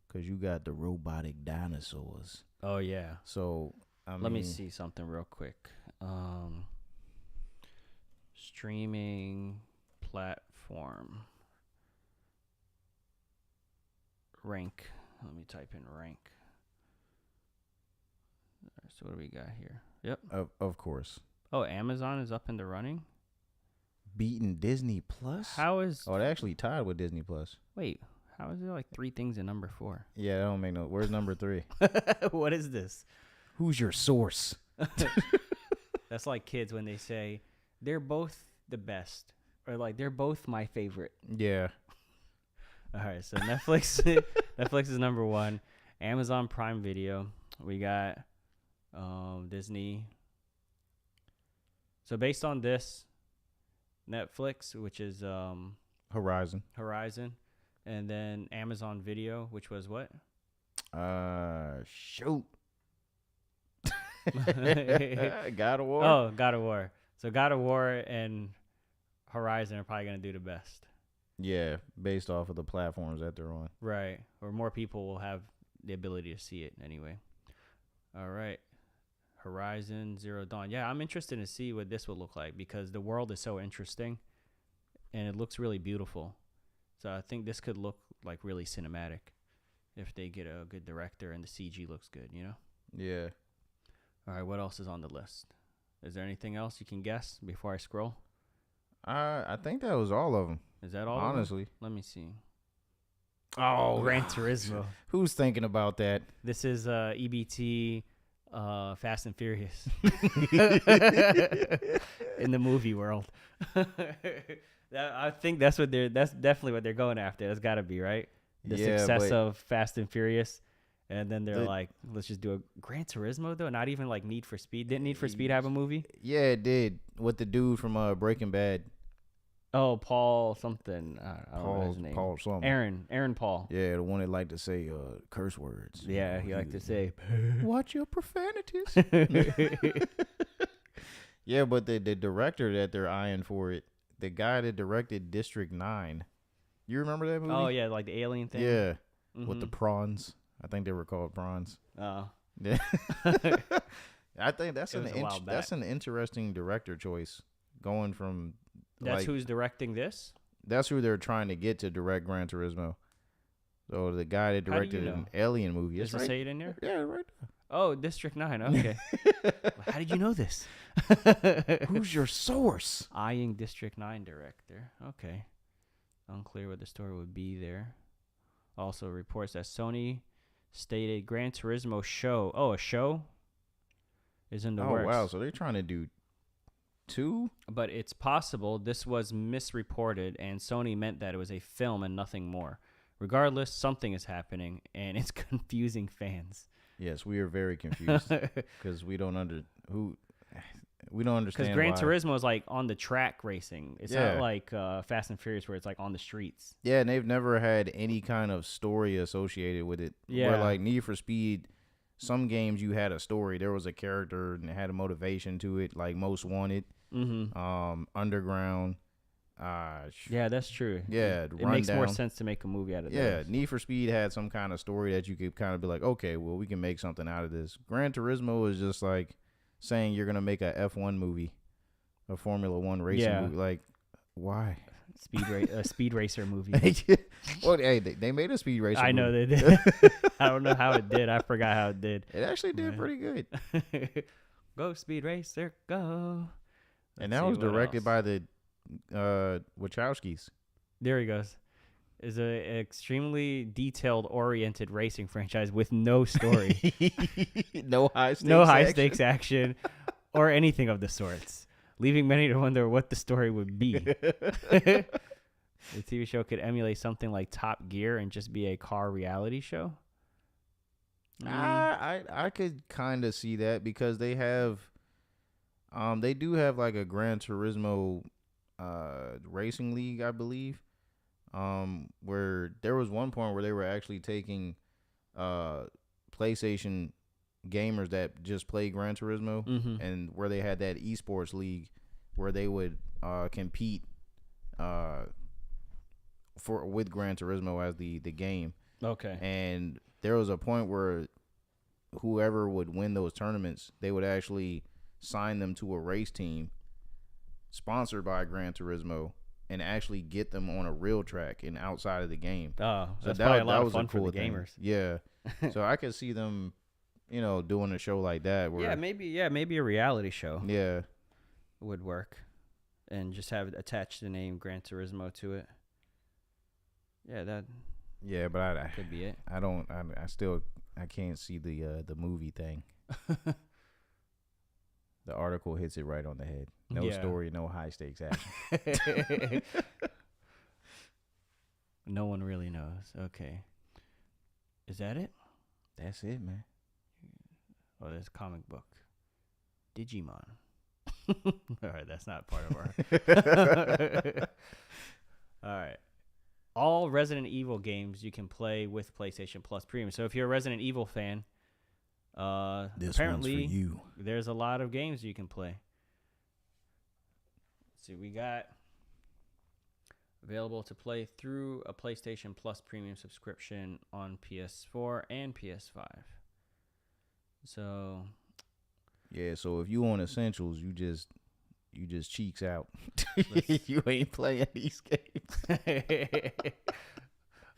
because you got the robotic dinosaurs. Oh, yeah. So, let me see something real quick. Streaming platform. Rank. Let me type in rank. So what do we got here? Yep. Of course. Oh, Amazon is up in the running? Beating Disney Plus? How is... Oh, they actually tied with Disney Plus. Wait, how is there like 3 things in number 4? Yeah, that don't make no... Where's number 3? What is this? Who's your source? That's like kids when they say, they're both the best. Or like, they're both my favorite. Yeah. All right, so Netflix Netflix is number 1. Amazon Prime Video. We got Disney. So based on this, Netflix, which is Horizon. And then Amazon Video, which was what? Shoot. God of War. Oh, God of War. So God of War and Horizon are probably going to do the best. Yeah, based off of the platforms that they're on. Right. Or more people will have the ability to see it anyway. All right. Horizon Zero Dawn. Yeah, I'm interested to see what this will look like because the world is so interesting and it looks really beautiful. So I think this could look like really cinematic if they get a good director and the CG looks good, you know? Yeah. All right, what else is on the list? Is there anything else you can guess before I scroll? I think that was all of them. Is that all? Honestly. Let me see. Oh, Gran Turismo. Who's thinking about that? This is EBT Fast and Furious in the movie world. I think that's definitely what they're going after. That's got to be, right? The success of Fast and Furious. And then they're like, let's just do a Gran Turismo, though. Not even like Need for Speed. Didn't Need for Speed have a movie? Yeah, it did. With the dude from Breaking Bad. Oh, Paul something. I don't know his name. Paul something. Aaron Paul. Yeah, the one that liked to say curse words. Yeah, he liked to say, watch your profanities. Yeah, but the director that they're eyeing for it, the guy that directed District 9. You remember that movie? Oh, yeah, like the alien thing? Yeah, with the prawns. I think they were called prawns. Oh. Yeah. I think that's an interesting director choice. Going from that's who's directing this? That's who they're trying to get to direct Gran Turismo. So the guy that directed an alien movie. Does it say it in there? Yeah, right there. Oh, District 9. Okay. How did you know this? Who's your source? Eyeing District 9 director. Okay. Unclear what the story would be there. Also reports that Sony stated Gran Turismo show. Oh, a show is in the works. Oh, wow. So they're trying to do 2? But it's possible this was misreported and Sony meant that it was a film and nothing more. Regardless, something is happening and it's confusing fans. Yes, we are very confused because we don't understand. Because Gran Turismo is like on the track racing. It's not like Fast and Furious where it's like on the streets. Yeah, and they've never had any kind of story associated with it. Yeah. Where like Need for Speed, some games you had a story. There was a character and it had a motivation to it, like Most Wanted, Underground. Yeah, that's true. Yeah, it makes more sense to make a movie out of that. Yeah, Need for Speed had some kind of story that you could kind of be like, okay, well, we can make something out of this. Gran Turismo is just like saying you're gonna make a F1 movie, a Formula One racing movie. Like, why? Speed racer movie. Well, hey, they made a speed racer. I know movie. they did. I don't know how it did. I forgot how it did. It actually did pretty good. Go Speed Racer, go. And that was directed by the Wachowskis. There he goes. Is an extremely detailed oriented racing franchise with no story. No high stakes action or anything of the sorts, leaving many to wonder what the story would be. The TV show could emulate something like Top Gear and just be a car reality show. I could kind of see that because they do have like a Gran Turismo racing league, I believe, where there was one point where they were actually taking PlayStation gamers that just play Gran Turismo, and where they had that esports league where they would compete with Gran Turismo as the game. Okay. And there was a point where whoever would win those tournaments, they would actually sign them to a race team sponsored by Gran Turismo and actually get them on a real track and outside of the game. Oh, so that's probably a lot of fun for the gamers. Yeah. So I could see them, doing a show like that. Where, maybe a reality show. Yeah. Would work. And just have attached the name Gran Turismo to it. Yeah, that. Yeah, but I could be it. I can't see the movie thing. The article hits it right on the head. No story, no high stakes action. No one really knows. Okay. Is that it? That's it, man. Oh, there's a comic book. Digimon. All right, that's not part of our. All right. All Resident Evil games you can play with PlayStation Plus Premium. So if you're a Resident Evil fan, this apparently one's for you. There's a lot of games you can play. Let's see, we got available to play through a PlayStation Plus Premium subscription on PS4 and PS5. So yeah, so if you want essentials, you just cheeks out. You ain't playing these games.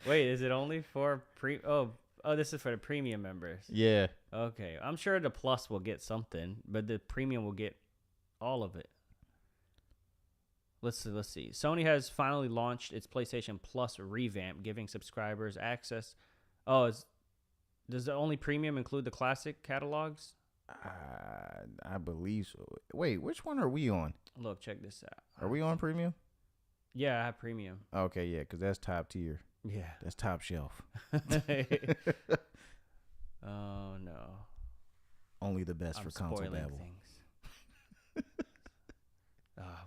Wait, is it only for Oh, this is for the premium members. Yeah. Okay, I'm sure the Plus will get something, but the premium will get all of it. Let's see. Sony has finally launched its PlayStation Plus revamp, giving subscribers access. Does the only premium include the classic catalogs? I believe so. Wait, which one are we on? Look, check this out. Are we on premium? Yeah, I have premium. Okay, yeah, because that's top tier. Yeah. That's top shelf. Oh, no. Only the best for console babble. Things.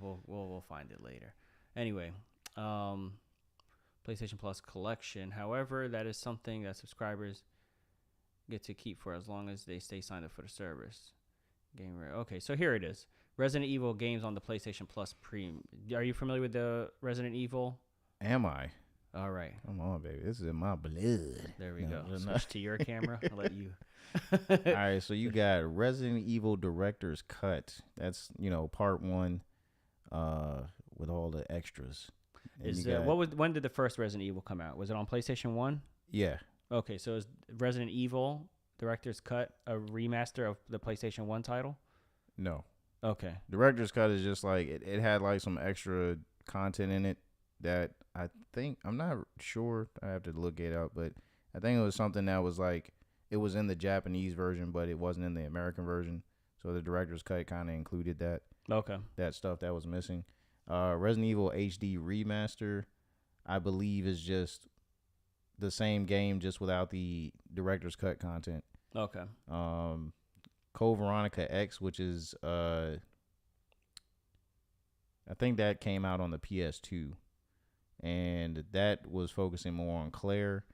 We'll find it later. Anyway, PlayStation Plus collection. However, that is something that subscribers get to keep for as long as they stay signed up for the service. Okay, so here it is. Resident Evil games on the PlayStation Plus Premium. Are you familiar with the Resident Evil? Am I? All right. Come on, baby. This is in my blood. There we go. Switch to your camera. I'll let you. All right, so you got Resident Evil Director's Cut. That's, part 1 with all the extras. When did the first Resident Evil come out? Was it on PlayStation 1? Yeah. Okay, so is Resident Evil Director's Cut a remaster of the PlayStation 1 title? No. Okay. Director's Cut is just like, it had like some extra content in it that I think, I'm not sure, I have to look it up, but I think it was something that was like, it was in the Japanese version, but it wasn't in the American version. So the Director's Cut kind of included that. Okay. That stuff that was missing. Resident Evil HD Remaster, I believe, is just the same game, just without the Director's Cut content. Okay. Code Veronica X, which is, I think that came out on the PS2. And that was focusing more on Claire,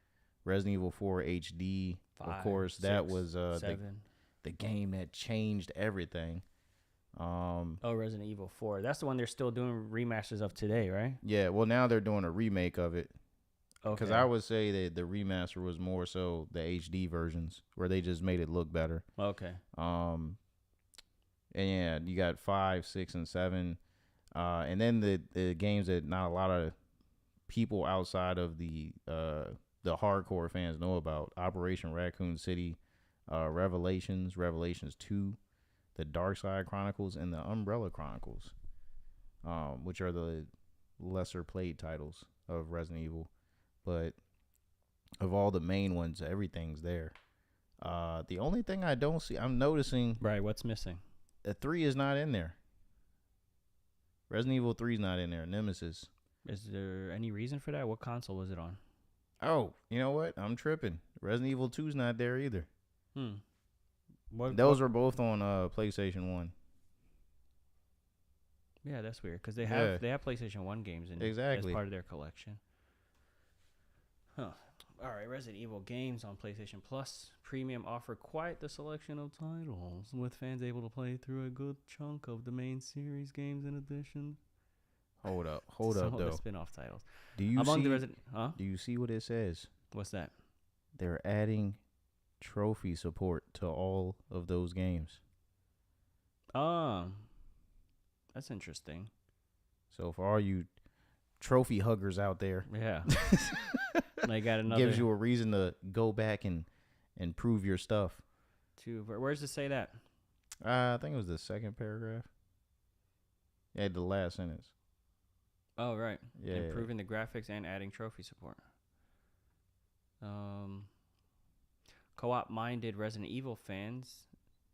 Resident Evil 4 HD. Of 5, course, that 6, was 7. the game that changed everything. Resident Evil 4. That's the one they're still doing remasters of today, right? Yeah, well, now they're doing a remake of it. Because Okay. I would say that the remaster was more so the HD versions, where they just made it look better. Okay. And yeah, you got 5, 6, and 7. And then the games that not a lot of people outside of the hardcore fans know about: Operation Raccoon City, Revelations 2, the Dark Side Chronicles, and the Umbrella Chronicles, which are the lesser played titles of Resident Evil. But of all the main ones, everything's there. The only thing I don't see, I'm noticing, Right. What's missing? the 3 is not in there. Resident Evil 3 is not in there. Nemesis. Is there any reason for that? What console was it on? Oh, you know what? I'm tripping. Resident Evil 2 is not there either. Those are both on PlayStation 1. Yeah, that's weird because they have PlayStation 1 games in Exactly. as part of their collection. Huh. All right, Resident Evil games on PlayStation Plus Premium offer quite the selection of titles, with fans able to play through a good chunk of the main series games in addition. Hold up some of though. the spin-off titles. Do you Among see? the Resident, huh? Do you see what it says? What's that? They're adding trophy support to all of those games. That's interesting. So for all you trophy huggers out there, Yeah. They got another. gives you a reason to go back and prove your stuff. Where's it say that? I think it was the second paragraph. Yeah, the last sentence. Oh, right. Yeah. Improving the graphics and adding trophy support. Co-op minded Resident Evil fans.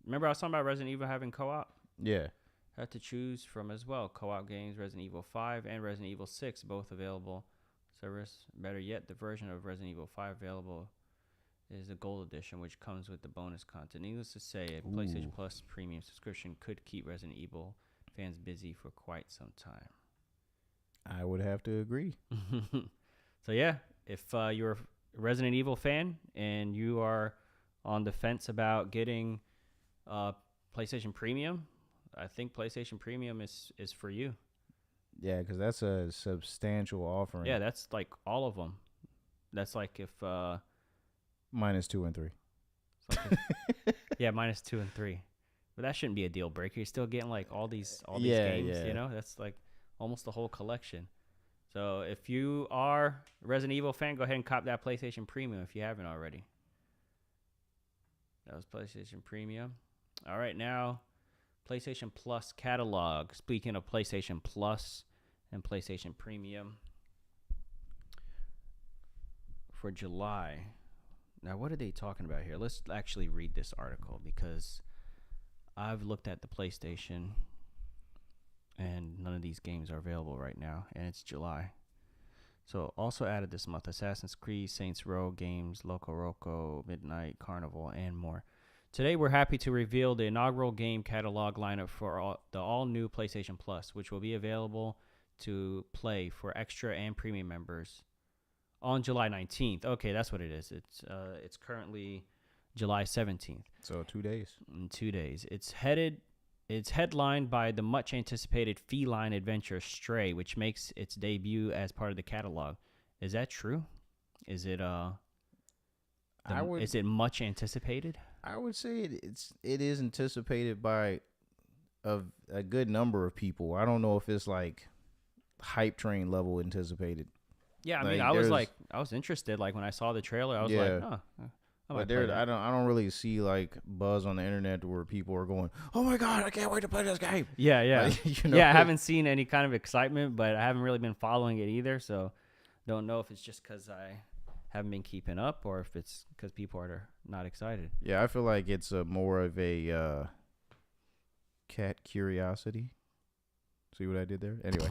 Remember I was talking about Resident Evil having co-op? Yeah. Had to choose from as well. Co-op games, Resident Evil 5 and Resident Evil 6, both available. Service. Better yet, the version of Resident Evil 5 available is the Gold Edition, which comes with the bonus content. Needless to say, a PlayStation Plus premium subscription could keep Resident Evil fans busy for quite some time. I would have to agree. So yeah, if you're a Resident Evil fan and you are on the fence about getting PlayStation Premium, I think PlayStation Premium is for you. Yeah, because that's a substantial offering. Yeah, that's like all of them. That's like if minus 2 and 3. yeah, minus 2 and 3. But that shouldn't be a deal breaker. You're still getting like all these games. Yeah. You know, that's like almost the whole collection. So if you are a Resident Evil fan, go ahead and cop that PlayStation Premium if you haven't already. That was PlayStation Premium. All right, now PlayStation Plus catalog. Speaking of PlayStation Plus and PlayStation Premium for July. Now, what are they talking about here? Let's actually read this article because I've looked at the PlayStation and none of these games are available right now, and it's July. So also added this month: Assassin's Creed, Saints Row games, Loco Roco, Midnight Carnival, and more. Today we're happy to reveal the inaugural game catalog lineup for the all-new PlayStation Plus, which will be available to play for extra and premium members on July 19th. Okay, that's what it is. It's currently July 17th. So 2 days. In 2 days. It's headlined by the much-anticipated feline adventure Stray, which makes its debut as part of the catalog. Is that true? Is it is it much anticipated? I would say it is anticipated by a good number of people. I don't know if it's like hype train level anticipated. Yeah, I mean, I was interested. Like when I saw the trailer, I was like, oh. But I don't really see like buzz on the internet where people are going, "Oh my god, I can't wait to play this game." Yeah. Like, Yeah, I haven't seen any kind of excitement, but I haven't really been following it either. So don't know if it's just because I haven't been keeping up or if it's because people are not excited. Yeah, I feel like it's more of a cat curiosity. See what I did there? Anyway.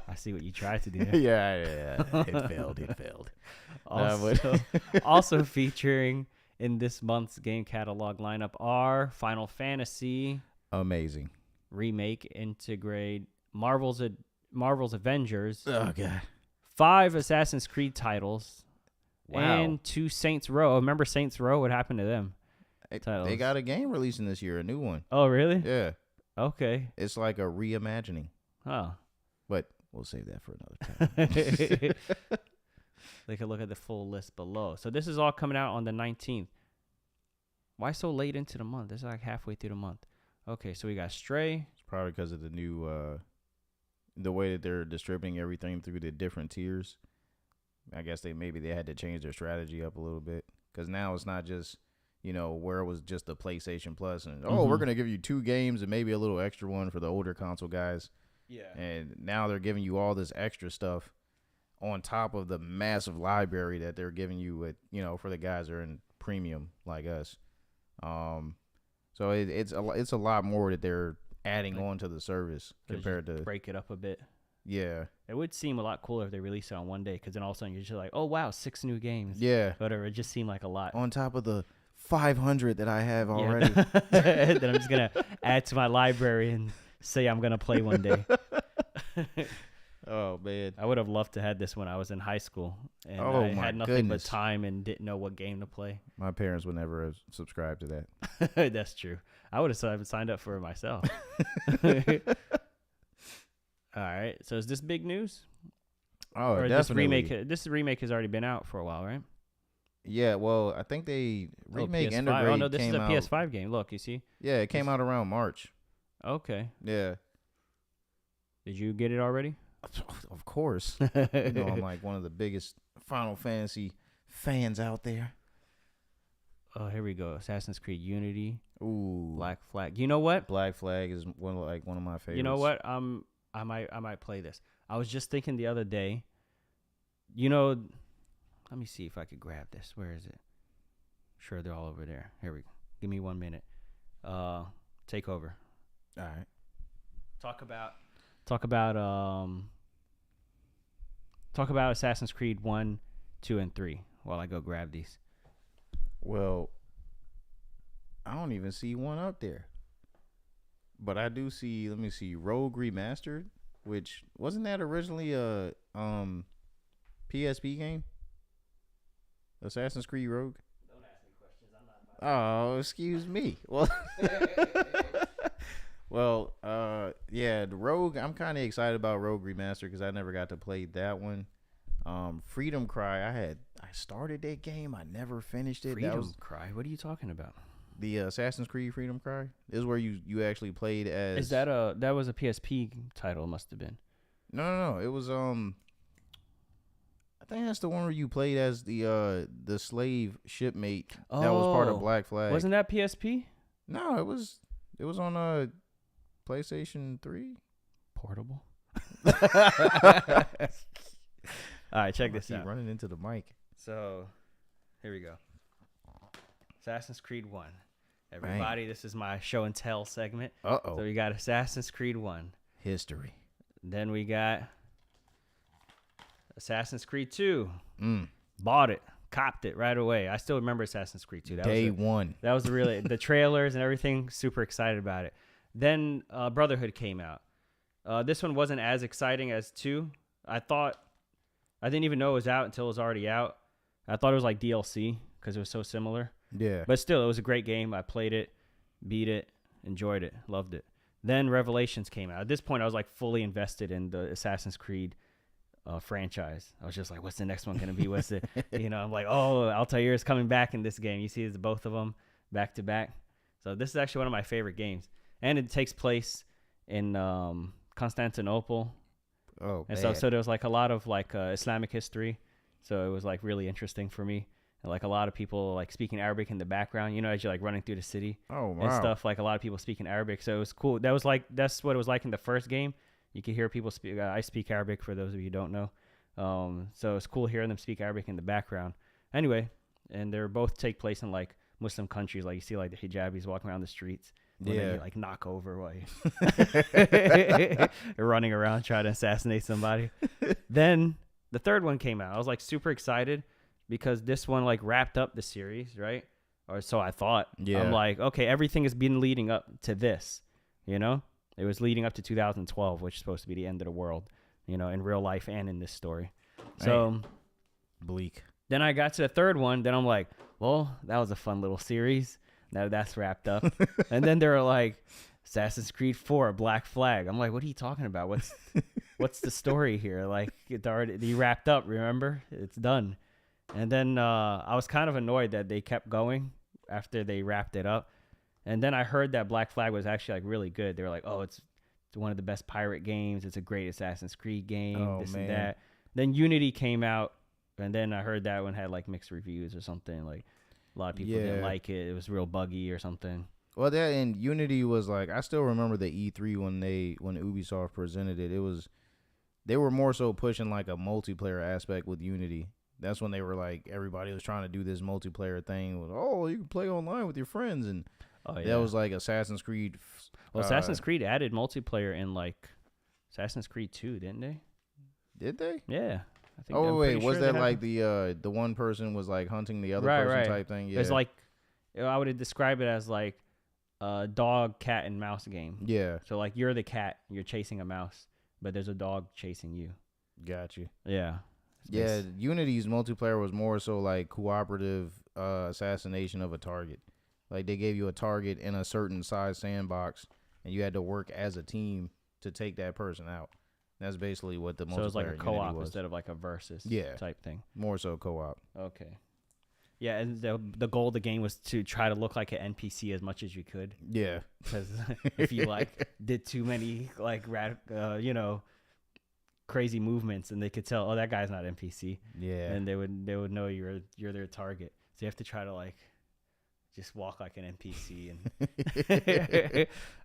I see what you tried to do. Yeah. It failed. Also featuring in this month's game catalog lineup are Final Fantasy amazing remake, integrate Marvel's Avengers. Oh god. 5 Assassin's Creed titles, Wow. And 2 Saints Row. Remember Saints Row? What happened to them? They got a game releasing this year, a new one. Oh, really? Yeah. Okay. It's like a reimagining. Oh. But we'll save that for another time. They can look at the full list below. So this is all coming out on the 19th. Why so late into the month? This is like halfway through the month. Okay, so we got Stray. It's probably because of the new, the way that they're distributing everything through the different tiers. I guess they had to change their strategy up a little bit. Because now it's not just, where it was just the PlayStation Plus. And, we're going to give you 2 games and maybe a little extra one for the older console guys. Yeah. And now they're giving you all this extra stuff on top of the massive library that they're giving you with, for the guys that are in premium like us. So it's a lot more that they're adding on to the service compared to break it up a bit. Yeah. It would seem a lot cooler if they released it on one day, because then all of a sudden you're just like, oh wow, 6 new games. Yeah. Whatever. It just seemed like a lot. On top of the 500 that I have already. That I'm just gonna add to my library and say I'm gonna play one day. Oh man, I would have loved to have this when I was in high school, and I had nothing but time and didn't know what game to play. My parents would never have subscribed to that. That's true. I would have signed up for it myself. All right. So is this big news? Oh, or definitely. This remake has already been out for a while, right? Yeah. Well, I think they remake PS5. Endergrade. Oh no, this is a out, PS5 game. Look, you see? Yeah, it came out around March. Okay. Yeah. Did you get it already? Of course. I'm like one of the biggest Final Fantasy fans out there. Oh, here we go. Assassin's Creed Unity. Ooh. Black Flag. You know what? Black Flag is one of my favorites. You know what? I might play this. I was just thinking the other day. Let me see if I could grab this. Where is it? Sure, they're all over there. Here we go. Give me 1 minute. Take over. All right. Talk about Assassin's Creed 1, 2, and 3 while I go grab these. Well, I don't even see one up there. But I do see, let me see, Rogue Remastered, which wasn't that originally a PSP game? Assassin's Creed Rogue? Don't ask me questions. I'm not. Oh, excuse me. Well, yeah, the Rogue, I'm kind of excited about Rogue Remastered because I never got to play that one. Freedom Cry, I started that game. I never finished it. Freedom Cry? What are you talking about? The Assassin's Creed Freedom Cry is where you actually played as. Is that that was a PSP title? Must have been. No. It was I think that's the one where you played as the slave shipmate that was part of Black Flag. Wasn't that PSP? No, it was on PlayStation 3. Portable. All right, check this out. Running into the mic. So, here we go. Assassin's Creed 1. Everybody, This is my show and tell segment. Uh-oh. So we got Assassin's Creed 1. History. Then we got Assassin's Creed 2. Mm. Bought it. Copped it right away. I still remember Assassin's Creed 2. Day one. That was really the trailers and everything. Super excited about it. Then Brotherhood came out. This one wasn't as exciting as 2. I didn't even know it was out until it was already out. I thought it was like DLC because it was so similar. Yeah. But still, it was a great game. I played it, beat it, enjoyed it, loved it. Then Revelations came out. At this point, I was like fully invested in the Assassin's Creed franchise. I was just like, what's the next one going to be? What's it? I'm like, oh, Altair is coming back in this game. You see it's both of them back to back. So this is actually one of my favorite games. And it takes place in Constantinople. Oh, and so there was like a lot of like Islamic history. So it was like really interesting for me. And like a lot of people like speaking Arabic in the background, as you're like running through the city and stuff, like a lot of people speaking Arabic. So it was cool. That's what it was like in the first game. You could hear people speak. I speak Arabic for those of you who don't know. So it's cool hearing them speak Arabic in the background. Anyway, and they both take place in like Muslim countries. Like you see like the hijabis walking around the streets. They like knock over while you're running around trying to assassinate somebody. Then the third one came out. I was like super excited because this one like wrapped up the series, right? Or so I thought. Yeah. I'm like, okay, everything has been leading up to this, It was leading up to 2012, which is supposed to be the end of the world, in real life and in this story. So bleak. Then I got to the third one. Then I'm like, well, that was a fun little series. Now that's wrapped up. And then they're like, Assassin's Creed 4, Black Flag. I'm like, what are you talking about? What's the story here? Like, it already wrapped up, remember? It's done. And then I was kind of annoyed that they kept going after they wrapped it up. And then I heard that Black Flag was actually like really good. They were like, oh, it's one of the best pirate games. It's a great Assassin's Creed game, and that. Then Unity came out, and then I heard that one had like mixed reviews or something. Like a lot of people didn't like it. It was real buggy or something. Well, that and Unity was like, I still remember the E3 when Ubisoft presented it. They were more so pushing like a multiplayer aspect with Unity. That's when they were like, everybody was trying to do this multiplayer thing with, oh, you can play online with your friends, and that was like Assassin's Creed. Well, Assassin's Creed added multiplayer in like Assassin's Creed 2, didn't they? Did they? Yeah. I think Oh wait, was that like the one person was like hunting the other person type thing? Yeah. It's like, I would describe it as like a dog, cat, and mouse game. Yeah. So like you're the cat, you're chasing a mouse, but there's a dog chasing you. Got you. Yeah. Yeah, Unity's multiplayer was more so like cooperative assassination of a target. Like they gave you a target in a certain size sandbox, and you had to work as a team to take that person out. That's basically what the multiplayer. So it was like a co-op instead of like a versus type thing. More so co-op. Okay. Yeah, and the goal of the game was to try to look like an NPC as much as you could. Yeah. Because if you like did too many like crazy movements, and they could tell, oh, that guy's not NPC. Yeah. And they would know you're their target. So you have to try to like just walk like an NPC and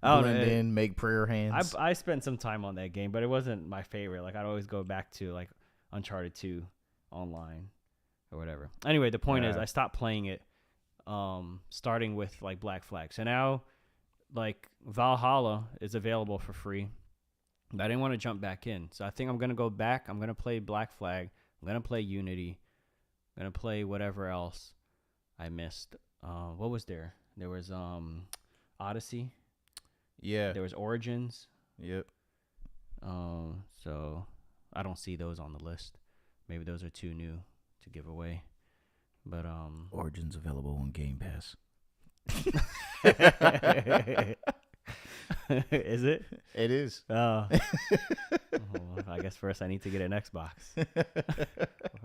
blend in, make prayer hands. I spent some time on that game, but it wasn't my favorite. Like I'd always go back to like Uncharted 2 online or whatever. Anyway, the point is I stopped playing it starting with like Black Flag. So now like Valhalla is available for free. But I didn't want to jump back in. So I think I'm going to go back. I'm going to play Black Flag. I'm going to play Unity. I'm going to play whatever else I missed. What was there? There was Odyssey. Yeah. There was Origins. Yep. So I don't see those on the list. Maybe those are too new to give away. But Origins available on Game Pass. Is it? It is. Oh. Well, I guess first I need to get an Xbox.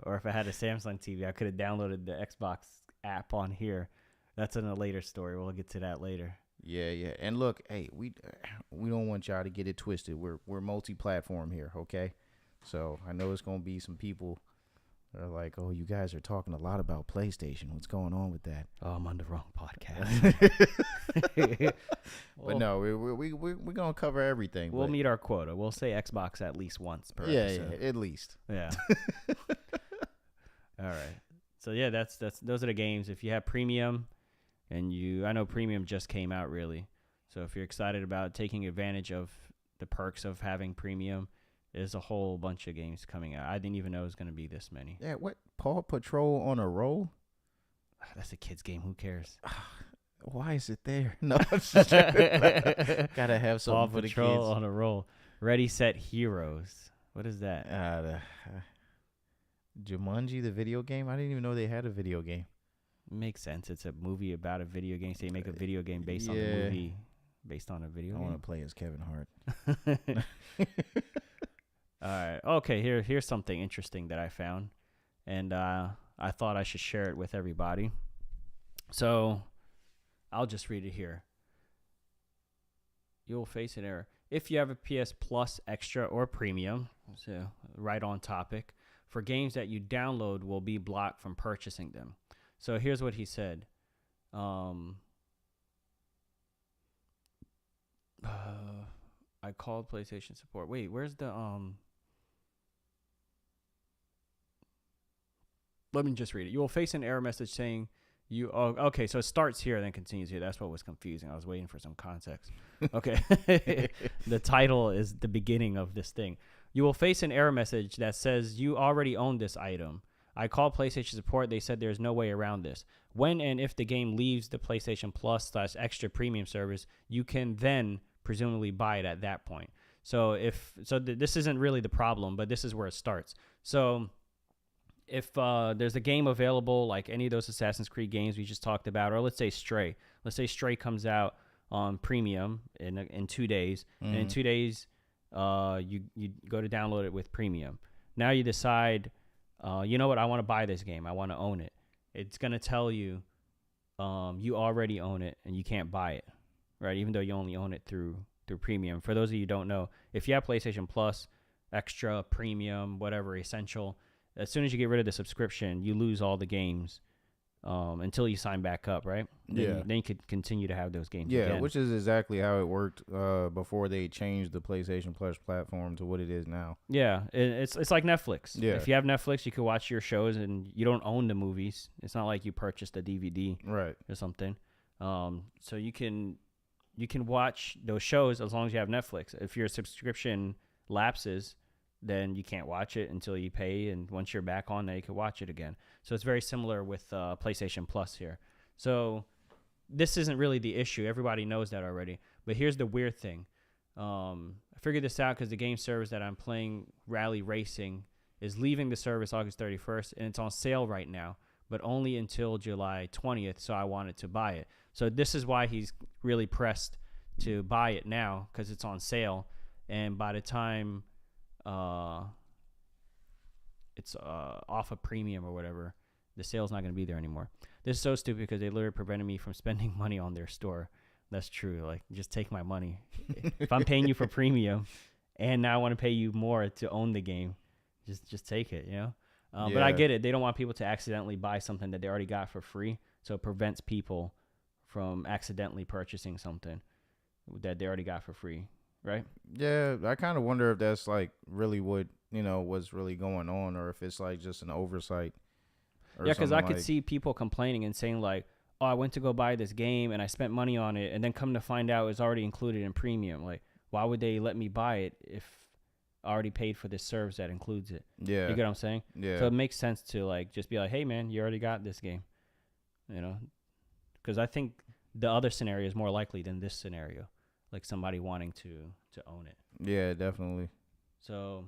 Or if I had a Samsung TV, I could have downloaded the Xbox app on here. That's in a later story. We'll get to that later. Yeah. And look, hey, we don't want y'all to get it twisted. We're multi-platform here, okay? So I know it's gonna be some people that are like, oh, you guys are talking a lot about PlayStation. What's going on with that? Oh, I'm on the wrong podcast. But no, we're gonna cover everything. We'll meet our quota. We'll say Xbox at least once per episode. Yeah, at least. Yeah. All right. So yeah, that's those are the games. If you have premium, and I know premium just came out really. So if you're excited about taking advantage of the perks of having premium, there's a whole bunch of games coming out. I didn't even know it was going to be this many. Yeah, what? Paw Patrol on a roll? That's a kid's game. Who cares? Why is it there? No, gotta have something Paw for the kids. Patrol on a roll. Ready, Set, Heroes. What is that? Jumanji, the video game? I didn't even know they had a video game. Makes sense. It's a movie about a video game. So you make a video game based on the movie, based on a video game. I want to play as Kevin Hart. All right. Okay. Here's something interesting that I found, and I thought I should share it with everybody. So, I'll just read it here. You will face an error if you have a PS Plus Extra or Premium. So, right on topic. For games that you download will be blocked from purchasing them. So here's what he said. I called PlayStation support. Wait, where's the Let me just read it. You will face an error message saying okay, so it starts here then continues here. That's what was confusing. I was waiting for some context. Okay. The title is the beginning of this thing. You will face an error message that says you already own this item. I called PlayStation support. They said there's no way around this. When and if the game leaves the PlayStation Plus / Extra Premium service, you can then presumably buy it at that point. So this isn't really the problem, but this is where it starts. So if there's a game available, like any of those Assassin's Creed games we just talked about, or let's say Stray. Let's say Stray comes out on premium in 2 days, and in 2 days, you go to download it with premium. Now you decide, you know what, I want to buy this game. I want to own it. It's gonna tell you, you already own it and you can't buy it, right? Even though you only own it through premium. For those of you who don't know, if you have PlayStation Plus, Extra, Premium, whatever, Essential, as soon as you get rid of the subscription, you lose all the games until you sign back up, right? Then you could continue to have those games again. Which is exactly how it worked before they changed the PlayStation Plus platform to what it is now. Yeah, it's like Netflix. Yeah. If you have Netflix, you can watch your shows and you don't own the movies. It's not like you purchased a DVD Right. or something. So you can watch those shows as long as you have Netflix. If your subscription lapses, then you can't watch it until you pay, and once you're back on there, you can watch it again. So it's very similar with PlayStation Plus here. So this isn't really the issue. Everybody knows that already. But here's the weird thing. I figured this out because the game service that I'm playing, Rally Racing, is leaving the service August 31st, and it's on sale right now, but only until July 20th, so I wanted to buy it. So this is why he's really pressed to buy it now, because it's on sale, and by the time it's off of premium or whatever, the sale's not going to be there anymore. This is so stupid because they literally prevented me from spending money on their store. That's true. Like, just take my money. If I'm paying you for premium and now I want to pay you more to own the game, just take it, you know? But I get it. They don't want people to accidentally buy something that they already got for free, so it prevents people from accidentally purchasing something that they already got for free, right? Yeah, I kind of wonder if that's like really what, what's really going on, or if it's like just an oversight. Yeah, because I could see people complaining and saying like, oh, I went to go buy this game and I spent money on it, and then come to find out it's already included in premium. Like, why would they let me buy it if I already paid for this service that includes it? Yeah. You get what I'm saying? Yeah. So it makes sense to like just be like, hey man, you already got this game, because I think the other scenario is more likely than this scenario, like somebody wanting to own it. Yeah, definitely. So,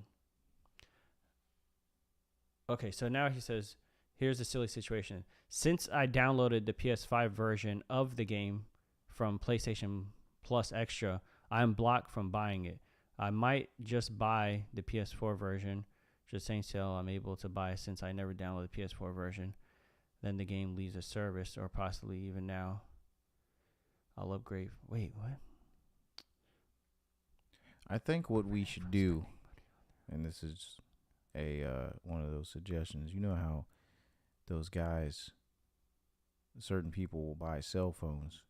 okay, so now he says, here's a silly situation. Since I downloaded the PS5 version of the game from PlayStation Plus Extra, I'm blocked from buying it. I might just buy the PS4 version. Just saying sale I'm able to buy since I never downloaded the PS4 version. Then the game leaves a service, or possibly even now I'll upgrade. Wait, what? I think what we should do, and this is a one of those suggestions, you know how those guys, certain people will buy cell phones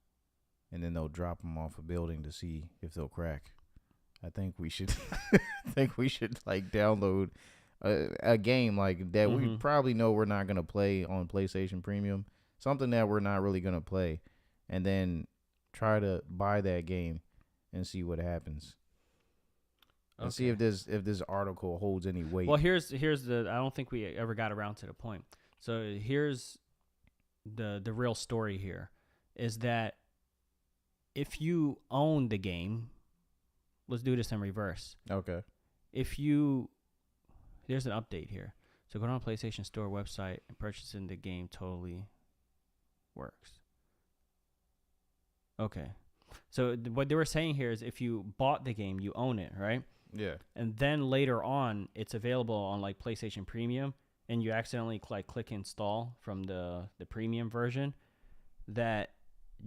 and then they'll drop them off a building to see if they'll crack. I think we should like download a game like that. Mm-hmm. We probably know we're not going to play on PlayStation Premium, something that we're not really going to play, and then try to buy that game and see what happens. And see if this article holds any weight. Well, here's the, I don't think we ever got around to the point. So here's the real story here, is that if you own the game, let's do this in reverse. Okay. There's an update here. So go on the PlayStation Store website and purchasing the game totally works. Okay. So what they were saying here is if you bought the game, you own it, right? Yeah. And then later on, it's available on like PlayStation Premium, and you accidentally click install from the premium version, that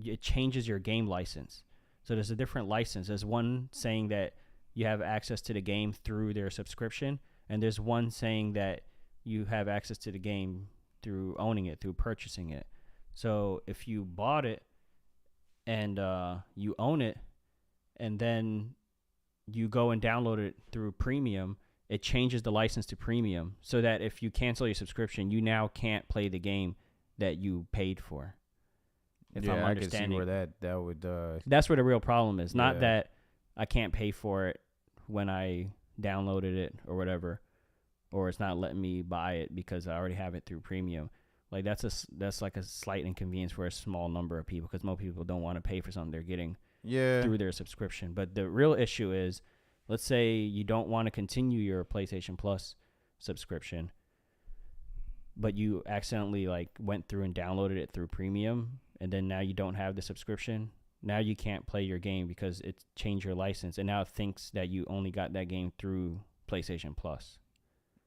it changes your game license. So there's a different license. There's one saying that you have access to the game through their subscription, and there's one saying that you have access to the game through owning it, through purchasing it. So if you bought it and you own it, and then you go and download it through premium, it changes the license to premium, so that if you cancel your subscription, you now can't play the game that you paid for. If I'm understanding, I can see where that would. That's where the real problem is. Not that I can't pay for it when I downloaded it or whatever, or it's not letting me buy it because I already have it through premium. Like that's like a slight inconvenience for a small number of people, because most people don't want to pay for something they're getting through their subscription. But the real issue is, let's say you don't want to continue your PlayStation Plus subscription. but you accidentally like went through and downloaded it through premium, and then now you don't have the subscription, now you can't play your game because it changed your license, and now it thinks that you only got that game through PlayStation Plus.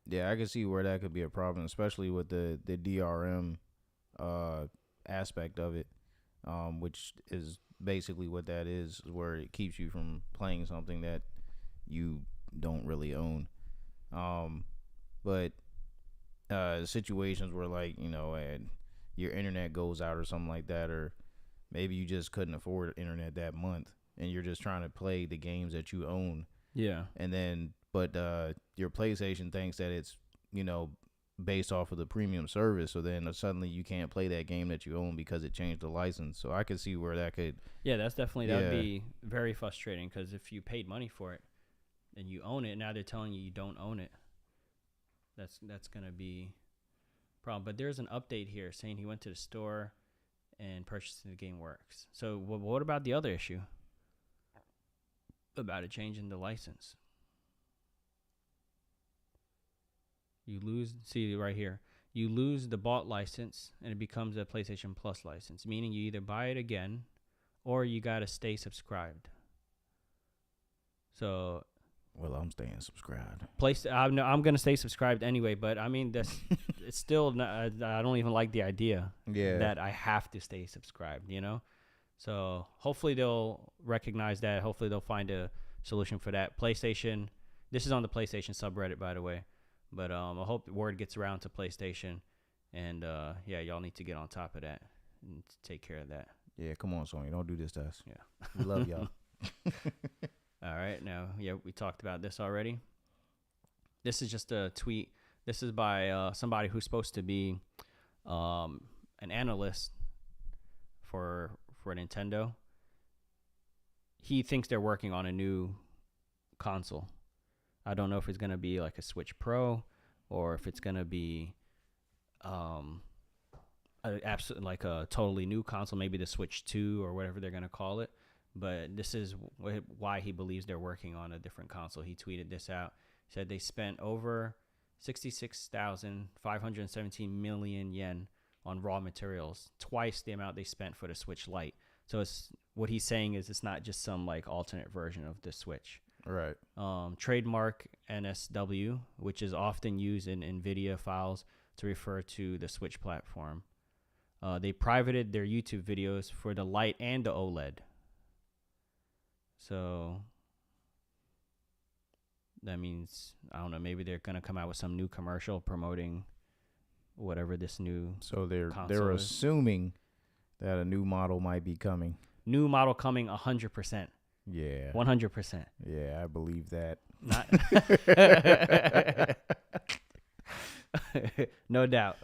Yeah, I can see where that could be a problem, especially with the DRM aspect of it, which is basically what that is, where it keeps you from playing something that you don't really own. But situations where, like, you know, your internet goes out or something like that, or maybe you just couldn't afford internet that month and you're just trying to play the games that you own. Yeah. And then, but your PlayStation thinks that it's, you know, based off of the premium service. So then suddenly you can't play that game that you own because it changed the license. So I could see where that could. Yeah, that's definitely, that would be very frustrating, because if you paid money for it and you own it, now they're telling you don't own it. That's going to be a problem. But there's an update here saying he went to the store and purchased the game works. So what about the other issue about it changing the license? You lose, see right here, you lose the bought license and it becomes a PlayStation Plus license, meaning you either buy it again or you got to stay subscribed. So, well, I'm staying subscribed. I'm going to stay subscribed anyway, but I mean, that's it's still not, I don't even like the idea that I have to stay subscribed, you know? So hopefully they'll recognize that. Hopefully they'll find a solution for that. PlayStation, this is on the PlayStation subreddit, by the way. But I hope the word gets around to PlayStation. And, yeah, y'all need to get on top of that and take care of that. Yeah, come on, Sony. Don't do this to us. Yeah. We love y'all. All right. Now, yeah, we talked about this already. This is just a tweet. This is by somebody who's supposed to be an analyst for Nintendo. He thinks they're working on a new console. I don't know if it's going to be like a Switch Pro or if it's going to be absolutely like a totally new console, maybe the Switch 2 or whatever they're going to call it. But this is why he believes they're working on a different console. He tweeted this out. He said they spent over 66,517 million yen on raw materials, twice the amount they spent for the Switch Lite. So it's what he's saying is it's not just some like alternate version of the Switch. Right. Trademark NSW, which is often used in NVIDIA files to refer to the Switch platform. They privated their YouTube videos for the Lite and the OLED. So that means, I don't know, maybe they're going to come out with some new commercial promoting whatever this new they're assuming that a new model might be coming. New model coming 100%. Yeah. 100%. Yeah, I believe that. Not no doubt.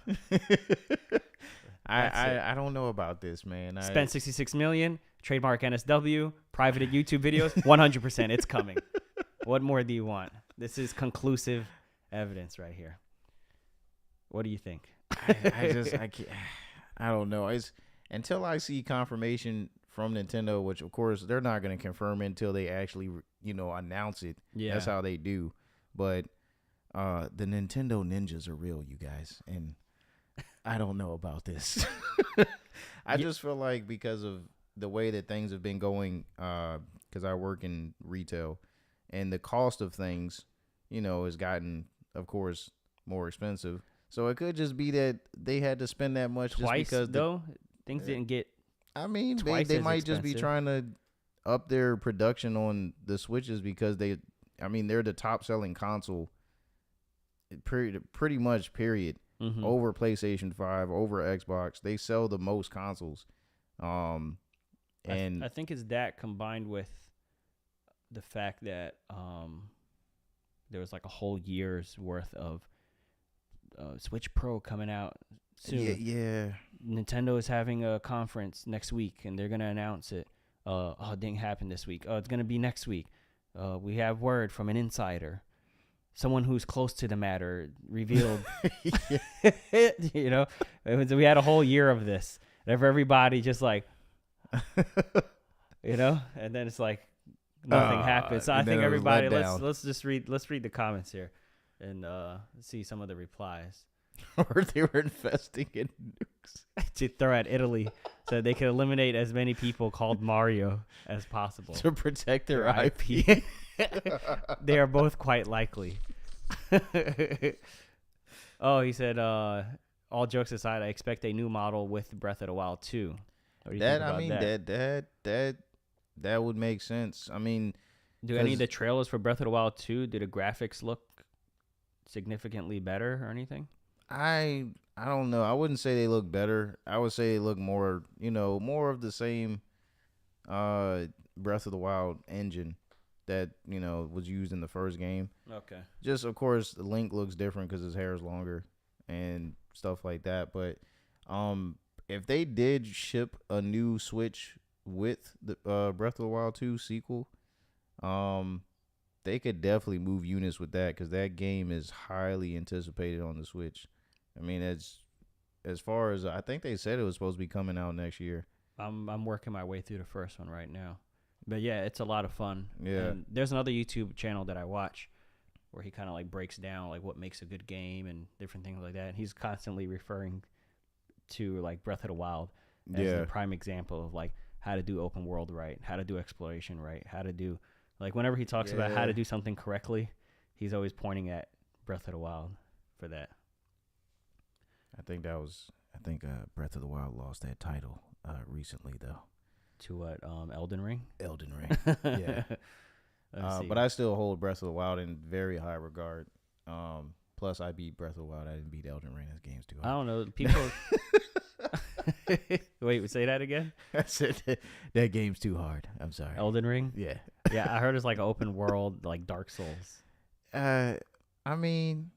I don't know about this, man. Spent 66 million, trademark NSW, privated YouTube videos, 100%. It's coming. What more do you want? This is conclusive evidence right here. What do you think? I can't. I don't know. It's until I see confirmation from Nintendo, which of course they're not going to confirm until they actually, announce it. Yeah, that's how they do. But the Nintendo ninjas are real, you guys, and I don't know about this. I just feel like because of the way that things have been going, because I work in retail, and the cost of things, has gotten, of course, more expensive. So it could just be that they had to spend that much twice, just because things didn't get. I mean, they twice as might just be expensive. trying to up their production on the Switches because they're the top selling console. Pretty much, period. Mm-hmm. Over PlayStation 5, over Xbox, they sell the most consoles. And I think it's that combined with the fact that there was like a whole year's worth of Switch Pro coming out soon. Yeah. Nintendo is having a conference next week, and they're gonna announce it. It didn't happen this week. It's gonna be next week. We have word from an insider, someone who's close to the matter, revealed. We had a whole year of this, and for everybody just like, and then it's like nothing happened. So I think everybody, let's read the comments here and see some of the replies. or they were investing in nukes to throw at Italy so they could eliminate as many people called Mario as possible. to protect their Their IP. They are both quite likely. Oh, he said, all jokes aside, I expect a new model with Breath of the Wild 2. What do you think about that? That would make sense. I mean, Do any of the trailers for Breath of the Wild 2, do the graphics look significantly better or anything? I don't know. I wouldn't say they look better. I would say they look more, more of the same Breath of the Wild engine that, was used in the first game. Okay. Just, of course, Link looks different because his hair is longer and stuff like that. But if they did ship a new Switch with the Breath of the Wild 2 sequel, they could definitely move units with that because that game is highly anticipated on the Switch. I mean, as far as I think they said it was supposed to be coming out next year. I'm working my way through the first one right now. But yeah, it's a lot of fun. Yeah. And there's another YouTube channel that I watch where he kind of like breaks down like what makes a good game and different things like that. And he's constantly referring to like Breath of the Wild as the prime example of like how to do open world right, how to do exploration right, how to do like whenever he talks about how to do something correctly, he's always pointing at Breath of the Wild for that. I think Breath of the Wild lost that title recently though. To what? Elden Ring? Elden Ring. Yeah. But I still hold Breath of the Wild in very high regard. Plus, I beat Breath of the Wild. I didn't beat Elden Ring. This game's too hard. I don't know. People. Wait, say that again? I said that game's too hard. I'm sorry. Elden Ring? Yeah. Yeah, I heard it's like an open world, like Dark Souls. I mean,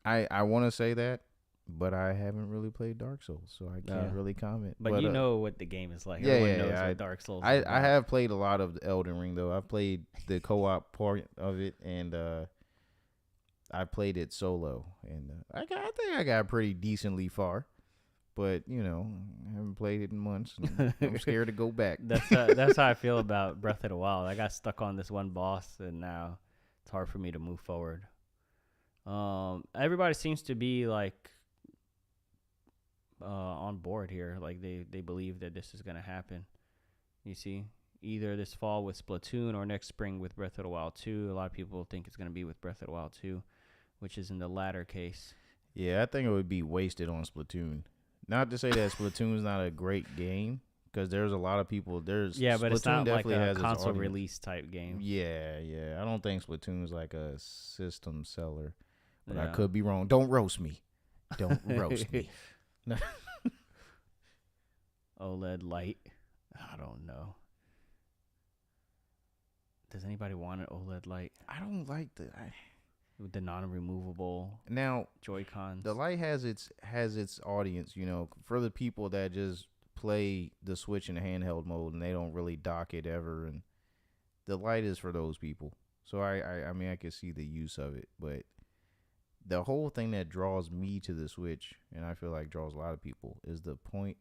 I want to say that, but I haven't really played Dark Souls, so I can't really comment. But you know what the game is like. Yeah, Everyone knows what Dark Souls is. I have played a lot of Elden Ring, though. I've played the co-op part of it, and I played it solo. And I think I got pretty decently far. But, I haven't played it in months. I'm scared to go back. That's how I feel about Breath of the Wild. I got stuck on this one boss, and now it's hard for me to move forward. Everybody seems to be, like, on board here. Like, they believe that this is going to happen. You see? Either this fall with Splatoon or next spring with Breath of the Wild 2. A lot of people think it's going to be with Breath of the Wild 2, which is in the latter case. Yeah, I think it would be wasted on Splatoon. Not to say that Splatoon's not a great game, because there's a lot of people. But Splatoon it's not like definitely a has console its release type game. Yeah. I don't think Splatoon's like a system seller, but I Yeah. could be wrong. Don't roast me. Don't roast me. OLED light. I don't know. Does anybody want an OLED light I don't like with the non-removable now. Joy-Cons? The light has its audience, for the people that just play the Switch in handheld mode and they don't really dock it ever, and the light is for those people. So I mean I can see the use of it, but the whole thing that draws me to the Switch, and I feel like draws a lot of people, is the point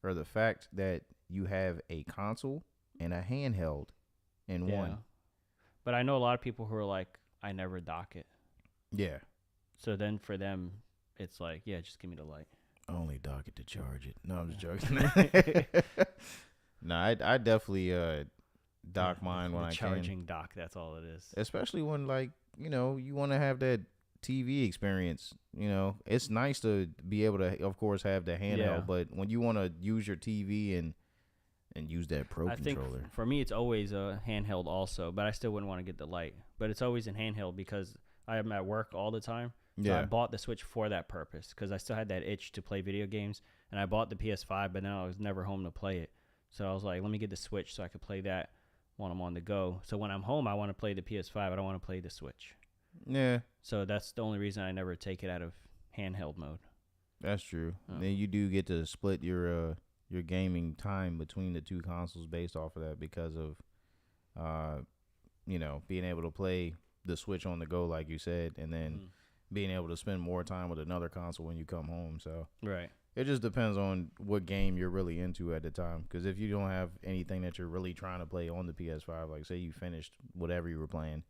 or the fact that you have a console and a handheld in one. But I know a lot of people who are like, I never dock it. Yeah. So then for them, it's like, yeah, just give me the light. I only dock it to charge it. No, I'm just joking. No, I definitely dock mine when I can. Charging dock, that's all it is. Especially when, like, you want to have that TV experience. It's nice to be able to, of course, have the handheld, but when you want to use your TV and use that Pro controller. Think for me, it's always a handheld also, but I still wouldn't want to get the light. But it's always in handheld because I am at work all the time. So I bought the Switch for that purpose because I still had that itch to play video games. And I bought the PS5, but then I was never home to play it. So I was like, let me get the Switch so I could play that when I'm on the go. So when I'm home, I want to play the PS5. I don't want to play the Switch. Yeah. So that's the only reason I never take it out of handheld mode. That's true. Then you do get to split your gaming time between the two consoles based off of that because of, being able to play the Switch on the go, like you said, and then being able to spend more time with another console when you come home. So right. It just depends on what game you're really into at the time. Because if you don't have anything that you're really trying to play on the PS5, like say you finished whatever you were playing,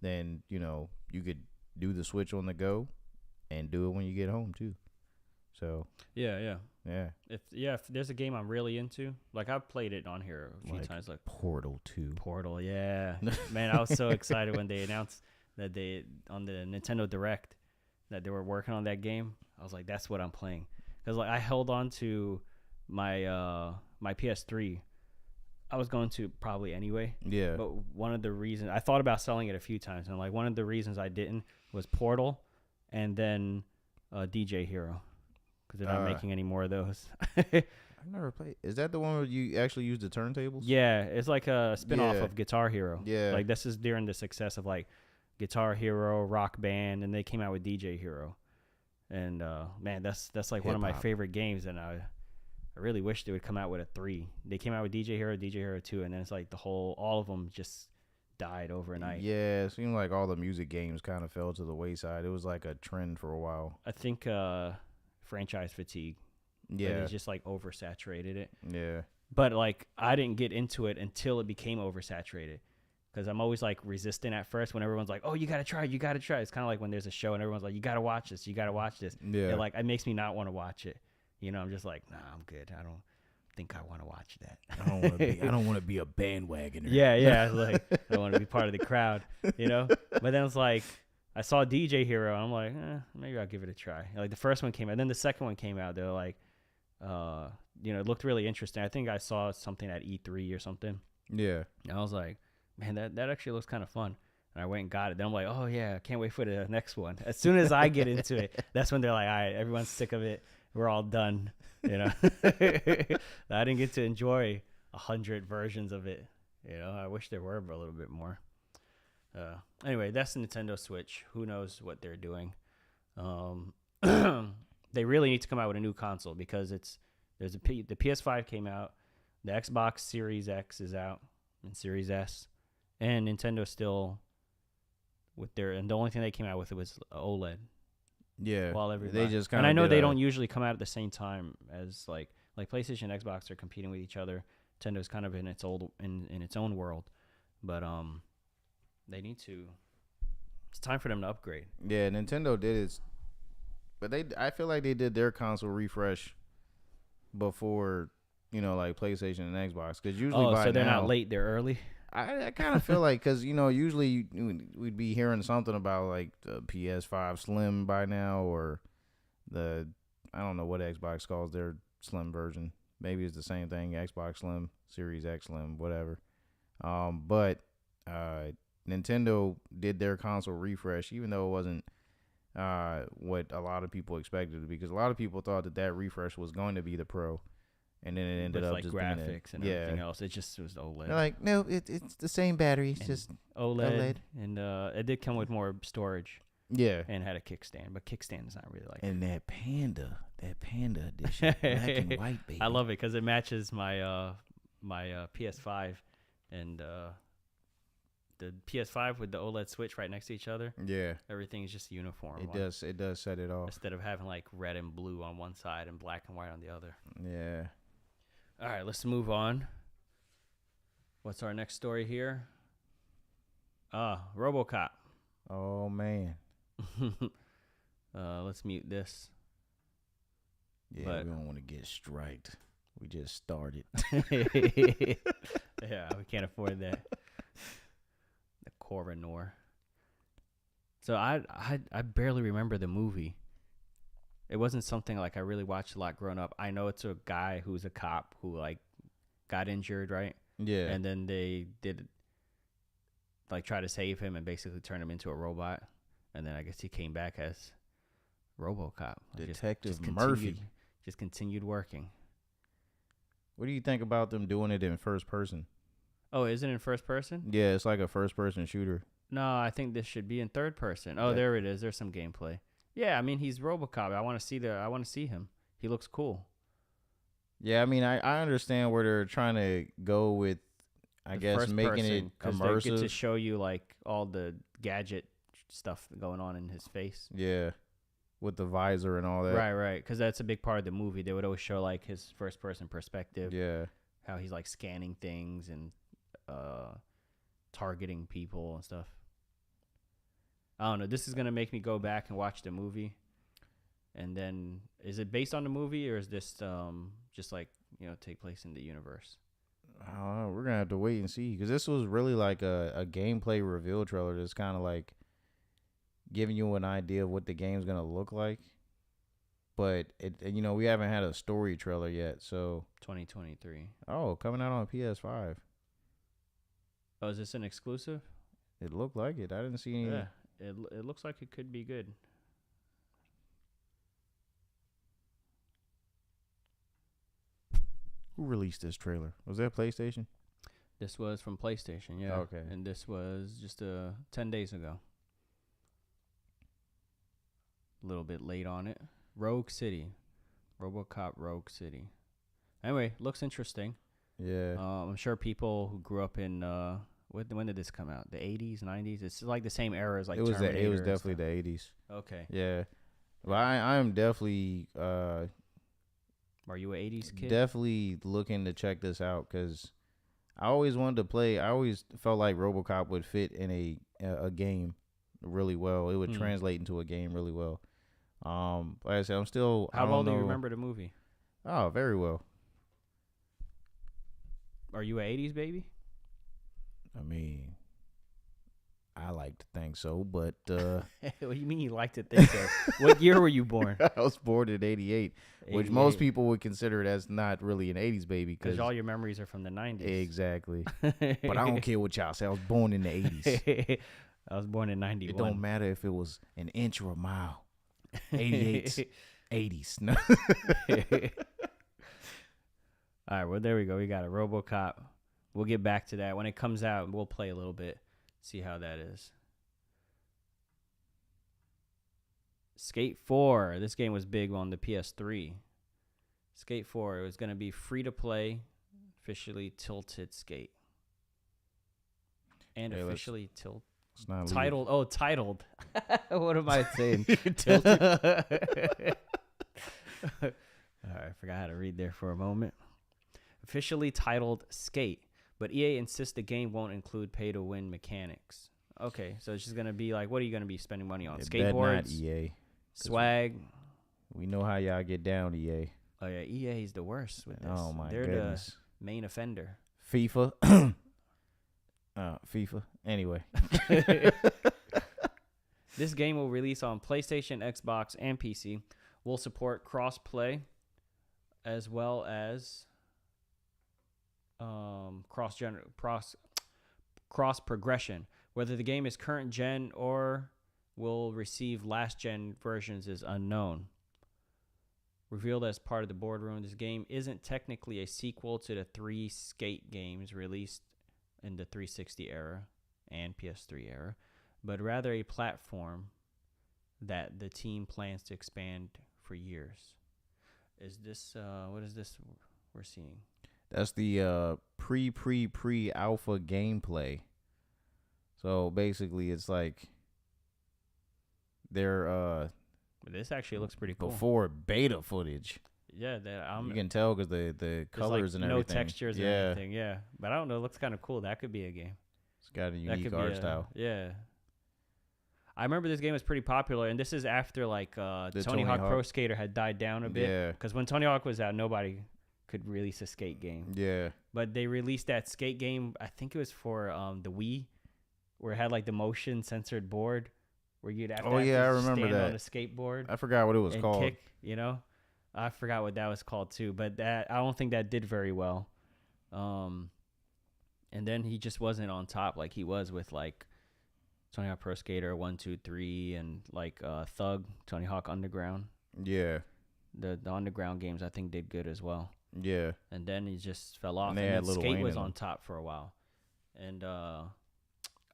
then, you could do the Switch on the go and do it when you get home too. So Yeah. yeah, If there's a game I'm really into, like I've played it on here a few times, like Portal 2. Portal, yeah. Man, I was so excited when they announced that they on the Nintendo Direct that they were working on that game. I was like, that's what I'm playing, because like I held on to my my PS3. I was going to probably anyway. Yeah. But one of the reasons I thought about selling it a few times, and like one of the reasons I didn't was Portal, and then DJ Hero, because they're not making any more of those. I've never played. Is that the one where you actually use the turntables? Yeah, it's like a spinoff Yeah. of Guitar Hero. Yeah. Like this is during the success of like Guitar Hero, Rock Band, and they came out with DJ Hero. And man, that's like one of my Hip-hop. favorite games, and I really wish they would come out with a 3. They came out with DJ Hero 2, and then it's like all of them just died overnight. Yeah, it seemed like all the music games kind of fell to the wayside. It was like a trend for a while. I think franchise fatigue. Yeah. They just like oversaturated it. Yeah. But like I didn't get into it until it became oversaturated, because I'm always like resistant at first when everyone's like, oh, you gotta try. It's kind of like when there's a show and everyone's like, you gotta watch this. Yeah. And like it makes me not want to watch it. You know, I'm just like, nah, I'm good. I don't think I want to watch that. I don't want to be a bandwagoner. Yeah. Like I don't want to be part of the crowd, you know. But then it's like I saw DJ Hero, and I'm like, maybe I'll give it a try. Like the first one came out, then the second one came out. They're like, you know, it looked really interesting. I think I saw something at E3 or something. Yeah. And I was like, man, that actually looks kind of fun. And I went and got it. Then I'm like, oh yeah, I can't wait for the next one. As soon as I get into it, that's when they're like, all right, everyone's sick of it. We're all done, you know. I didn't get to enjoy 100 versions of it. You know, I wish there were a little bit more. Anyway, that's the Nintendo Switch. Who knows what they're doing? They really need to come out with a new console, because the PS5 came out, the Xbox Series X is out, and Series S, and Nintendo still and the only thing they came out with was OLED. Yeah. While everybody, They just kind and of I know they don't usually come out at the same time as like PlayStation and Xbox are competing with each other. Nintendo's kind of in its own world, but they need to. It's time for them to upgrade. Yeah, Nintendo did it, but I feel like they did their console refresh before, you know, like PlayStation and Xbox, because usually so they're not late, they're early. I kind of feel like, because, you know, usually we'd be hearing something about like the PS5 Slim by now, or I don't know what Xbox calls their Slim version. Maybe it's the same thing, Xbox Slim, Series X Slim, whatever. But Nintendo did their console refresh, even though it wasn't what a lot of people expected, because a lot of people thought that refresh was going to be the Pro. And then it ended with up like just graphics being and everything else. It just was OLED. They're like, no, it's the same battery. It's And just OLED. And it did come with more storage. Yeah. And had a kickstand, but kickstand is not really like. And that Panda edition, black and white, baby. I love it because it matches my my PS5, and the PS5 with the OLED switch right next to each other. Yeah. Everything is just uniform. It does set it off. Instead of having like red and blue on one side and black and white on the other. Yeah. All right, let's move on. What's our next story here? RoboCop. Oh man. Let's mute this. Yeah, But- we don't want to get striked. We just started. Yeah, we can't afford that. The Coroner. So I barely remember the movie. It wasn't something like I really watched a lot growing up. I know it's a guy who's a cop who like got injured, right? Yeah. And then they did like try to save him and basically turn him into a robot. And then I guess he came back as RoboCop. Like, Detective continued- Murphy. Just continued working. What do you think about them doing it in first person? Oh, is it in first person? Yeah, it's like a first person shooter. No, I think this should be in third person. Oh, Yeah. there it is. There's some gameplay. Yeah, I mean he's RoboCop. I want to see him. He looks cool. Yeah, I mean, I understand where they're trying to go with, I The guess, first making person, it 'cause they get to immersive. show you like all the gadget stuff going on in his face. Yeah, with the visor and all that. Right. Because that's a big part of the movie. They would always show like his first person perspective. Yeah. How he's like scanning things and targeting people and stuff. I don't know. This is gonna make me go back and watch the movie And then, is it based on the movie, or is this just like, take place in the universe? I don't know. We're gonna have to wait and see, because this was really like a gameplay reveal trailer that's kind of like giving you an idea of what the game's gonna look like. But we haven't had a story trailer yet, so 2023. Oh, coming out on PS5. Oh, is this an exclusive? It looked like it. I didn't see any. Yeah, it looks like it could be good. Who released this trailer? Was that PlayStation? This was from PlayStation, yeah. Okay. And this was just 10 days ago. A little bit late on it. Rogue City. RoboCop Rogue City. Anyway, looks interesting. Yeah. I'm sure people who grew up in when did this come out? The 80s, 90s? It's like the same era as like it was Terminator. It was definitely the 80s. Okay. Yeah. But I am definitely Are you an 80s kid? definitely looking to check this out, because I always wanted to play. I always felt like RoboCop would fit in a game really well. It would translate into a game really well. Like I said, I'm still. How well do you remember the movie? Oh, very well. Are you an 80s baby? I mean, I like to think so, but What do you mean you like to think so? What year were you born? I was born in '88, which most people would consider as not really an '80s baby, because all your memories are from the '90s. Exactly. But I don't care what y'all say. I was born in the '80s. I was born in '91. It don't matter if it was an inch or a mile. 88's 80s. No. All right, well, there we go. We got a RoboCop. We'll get back to that. When it comes out, we'll play a little bit, see how that is. Skate 4. This game was big on the PS3. Skate 4. It was going to be free to play, officially tilted skate. And officially titled. Oh, titled. What am I saying? Tilted. All right, I forgot how to read there for a moment. Officially titled Skate, but EA insists the game won't include pay-to-win mechanics. Okay, so it's just going to be like, what are you going to be spending money on? Skateboards? Not EA. Swag? We know how y'all get down, EA. Oh, yeah, EA is the worst with this. Oh, my They're goodness. The main offender. FIFA. FIFA. Anyway. This game will release on PlayStation, Xbox, and PC. Will support cross-play as well as cross progression. Whether the game is current gen or will receive last gen versions is unknown. Revealed as part of the boardroom, this game isn't technically a sequel to the 3 skate games released in the 360 era and PS3 era, but rather a platform that the team plans to expand for years. Is this what is this we're seeing? That's the pre-alpha gameplay. So basically, it's like they're This actually looks pretty cool. Before beta footage. Yeah, you can tell because the colors like and everything. No textures and everything. Yeah, but I don't know. It looks kind of cool. That could be a game. It's got a unique art style. Yeah. I remember this game was pretty popular, and this is after like Tony Hawk Pro Skater had died down a bit. Yeah. Because when Tony Hawk was out, nobody could release a skate game. Yeah. But they released that skate game. I think it was for the Wii, where it had like the motion censored board, where you'd have to I remember stand that on a skateboard. I forgot what it was and called. Kick, I forgot what that was called too. But that I don't think that did very well. And then he just wasn't on top like he was with like Tony Hawk Pro Skater 1, 2, 3, and like Thug, Tony Hawk Underground. Yeah. The Underground games I think did good as well. Yeah. And then he just fell off. And then Skate was on top for a while. And I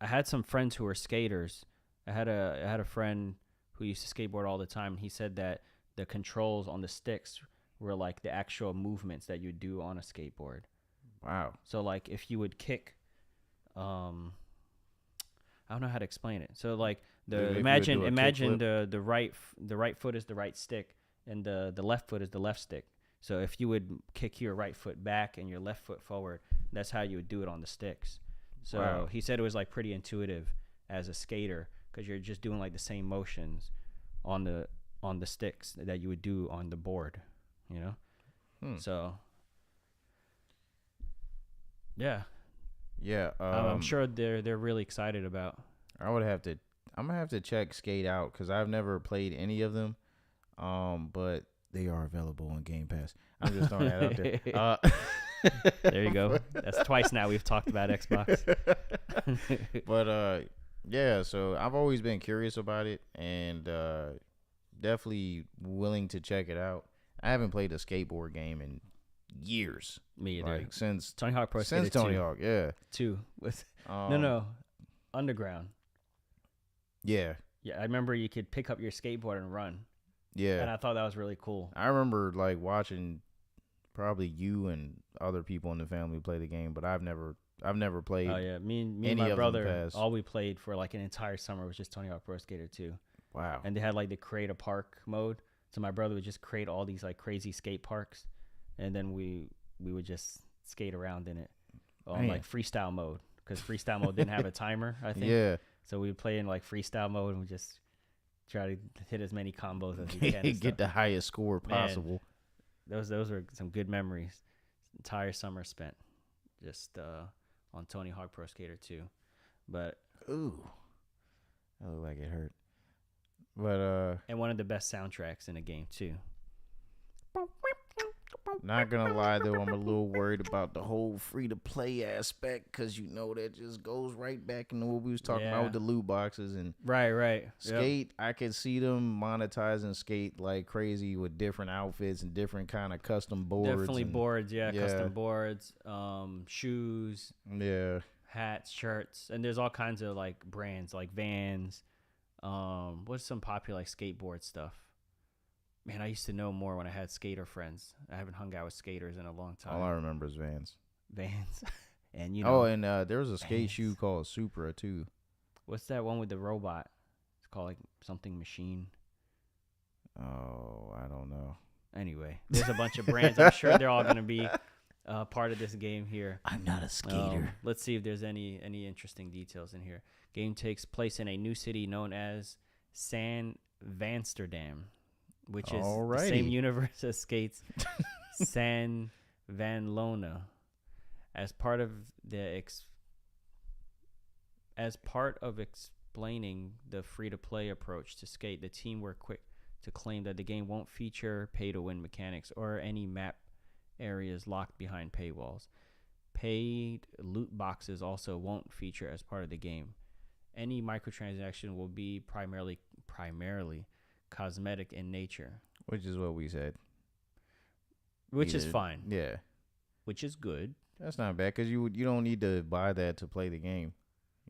had some friends who were skaters. I had a friend who used to skateboard all the time. And he said that the controls on the sticks were like the actual movements that you do on a skateboard. Wow. So like if you would kick, I don't know how to explain it. So like imagine the right foot is the right stick and the left foot is the left stick. So if you would kick your right foot back and your left foot forward, that's how you would do it on the sticks. So He said it was like pretty intuitive as a skater because you're just doing like the same motions on the on the sticks that you would do on the board, you know? So, yeah. Yeah. I'm sure they're really excited about. I'm gonna have to check Skate out because I've never played any of them. But they are available on Game Pass. I'm just throwing that out there. There you go. That's twice now we've talked about Xbox. But yeah, so I've always been curious about it and definitely willing to check it out. I haven't played a skateboard game in years. Me either. Like since Tony Hawk Pro since Skater Tony 2. Hawk, yeah. 2 with no Underground. Yeah. Yeah, I remember you could pick up your skateboard and run. Yeah. And I thought that was really cool. I remember like watching probably you and other people in the family play the game, but I've never played. Oh yeah, me and any my of them brother, past. all we played for like an entire summer was just Tony Hawk Pro Skater 2. Wow. And they had like the create a park mode. So my brother would just create all these like crazy skate parks, and then we would just skate around in it on like freestyle mode, because freestyle mode didn't have a timer, I think. Yeah. So we would play in like freestyle mode and we just try to hit as many combos as we can. Get the highest score possible. Man, those are some good memories. Entire summer spent just on Tony Hawk Pro Skater 2. But ooh, that looked like it hurt. But and one of the best soundtracks in the game too. Not gonna lie though, I'm a little worried about the whole free to play aspect, because you know that just goes right back into what we was talking about with the loot boxes and right. Skate. Yep. I could see them monetizing Skate like crazy with different outfits and different kind of custom boards. Definitely boards, custom boards, shoes, hats, shirts, and there's all kinds of like brands like Vans. What's some popular like skateboard stuff? Man, I used to know more when I had skater friends. I haven't hung out with skaters in a long time. All I remember is Vans. And you know. Oh, and there was a skate shoe called Supra too. What's that one with the robot? It's called like something machine. Oh, I don't know. Anyway, there's a bunch of brands. I'm sure they're all going to be part of this game here. I'm not a skater. Let's see if there's any interesting details in here. Game takes place in a new city known as San Vansterdam, which is the same universe as Skate's San Van Lona. As part of explaining the free-to-play approach to Skate, the team were quick to claim that the game won't feature pay-to-win mechanics or any map areas locked behind paywalls. Paid loot boxes also won't feature as part of the game. Any microtransaction will be primarily cosmetic in nature. Which is what we said. Which is fine. Yeah. Which is good. That's not bad, because you don't need to buy that to play the game.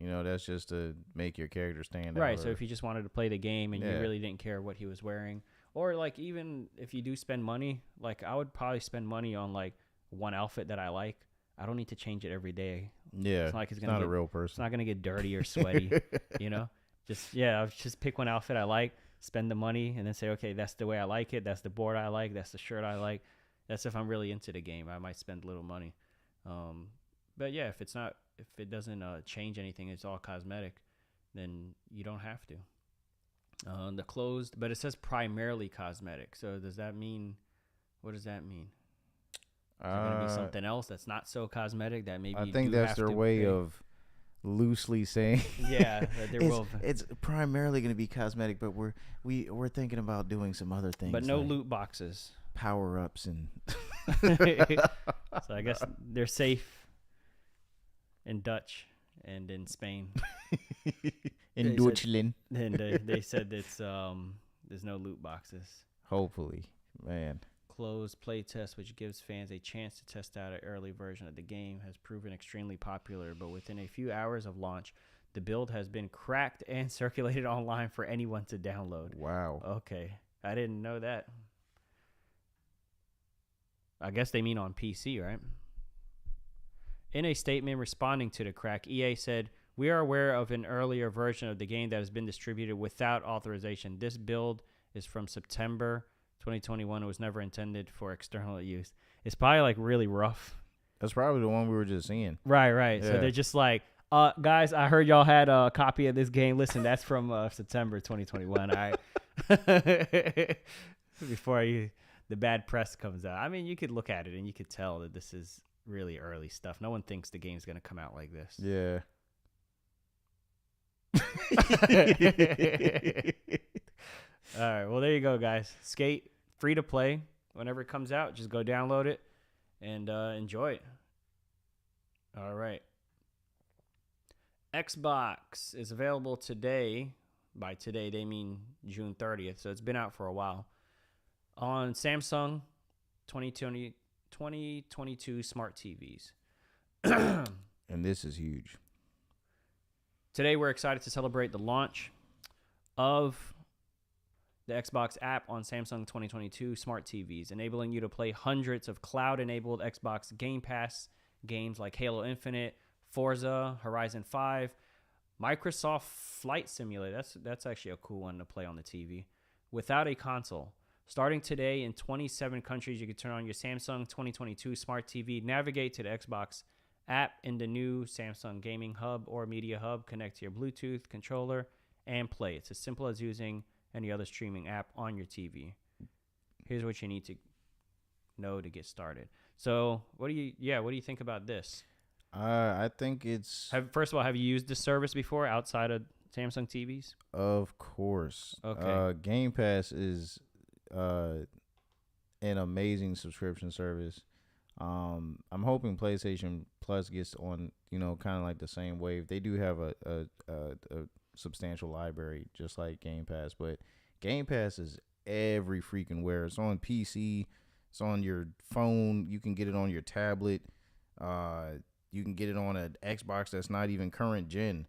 You know, that's just to make your character stand out. Right, so if you just wanted to play the game and you really didn't care what he was wearing, or like even if you do spend money, like I would probably spend money on like one outfit that I like. I don't need to change it every day. Yeah, it's not like it's not a real person. It's not going to get dirty or sweaty, you know? I'll just pick one outfit I like, spend the money, and then say, okay, that's the way I like it. That's the board I like. That's the shirt I like. That's if I'm really into the game. I might spend a little money. But yeah, if it doesn't change anything, it's all cosmetic, then you don't have to. The closed, but it says primarily cosmetic. So what does that mean? Is there going to be something else that's not so cosmetic that maybe I think that's their way of loosely saying that there it's primarily going to be cosmetic, but we're thinking about doing some other things, but no like loot boxes, power-ups, and so I guess they're safe in Dutch and in Spain. In Deutschland. And they said it's there's no loot boxes. Hopefully, man. Closed playtest, which gives fans a chance to test out an early version of the game, has proven extremely popular, but within a few hours of launch, the build has been cracked and circulated online for anyone to download. Wow. Okay. I didn't know that. I guess they mean on PC, right? In a statement responding to the crack, EA said, "We are aware of an earlier version of the game that has been distributed without authorization. This build is from September 2021. It was never intended for external use." It's probably like really rough. That's probably the one we were just seeing. Right. Yeah. So they're just like, guys, I heard y'all had a copy of this game. Listen, that's from September 2021. All right. Before the bad press comes out. I mean, you could look at it and you could tell that this is really early stuff. No one thinks the game's going to come out like this. Yeah. All right. Well, there you go, guys. Skate, free to play. Whenever it comes out, just go download it and enjoy it. All right. Xbox is available today. By today, they mean June 30th. So it's been out for a while. On Samsung 2022 smart TVs. And this is huge. Today, we're excited to celebrate the launch of the Xbox app on Samsung 2022 smart TVs, enabling you to play hundreds of cloud-enabled Xbox Game Pass games like Halo Infinite, Forza, Horizon 5, Microsoft Flight Simulator. That's actually a cool one to play on the TV without a console. Starting today in 27 countries, you can turn on your Samsung 2022 smart TV, navigate to the Xbox app in the new Samsung Gaming Hub or Media Hub, connect to your Bluetooth controller, and play. It's as simple as using any other streaming app on your TV. Here's what you need to know to get started. So, what do you think about this? I think it's First of all, have you used this service before outside of Samsung TVs? Of course. Okay. Game Pass is an amazing subscription service. I'm hoping PlayStation Plus gets on, kind of like the same wave. They do have a substantial library, just like Game Pass, but Game Pass is every freaking where. It's on PC, it's on your phone. You can get it on your tablet. You can get it on an Xbox that's not even current gen.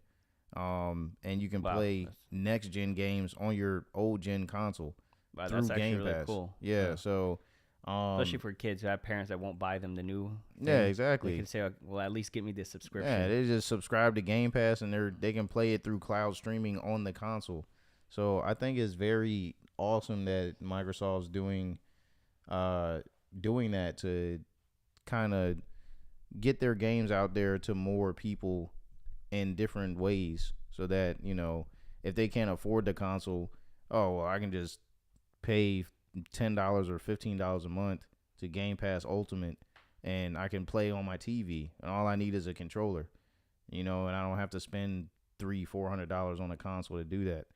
And you can play next gen games on your old gen console. Wow, that's actually really cool. Yeah, so especially for kids who have parents that won't buy them the new thing. Yeah, exactly. They can say, well, at least get me this subscription. Yeah, they just subscribe to Game Pass and they can play it through cloud streaming on the console. So I think it's very awesome that Microsoft's doing that to kind of get their games out there to more people in different ways, so that if they can't afford the console, I can just pay $10 or $15 a month to Game Pass Ultimate, and I can play on my TV, and all I need is a controller, and I don't have to spend $300-$400 on a console to do that.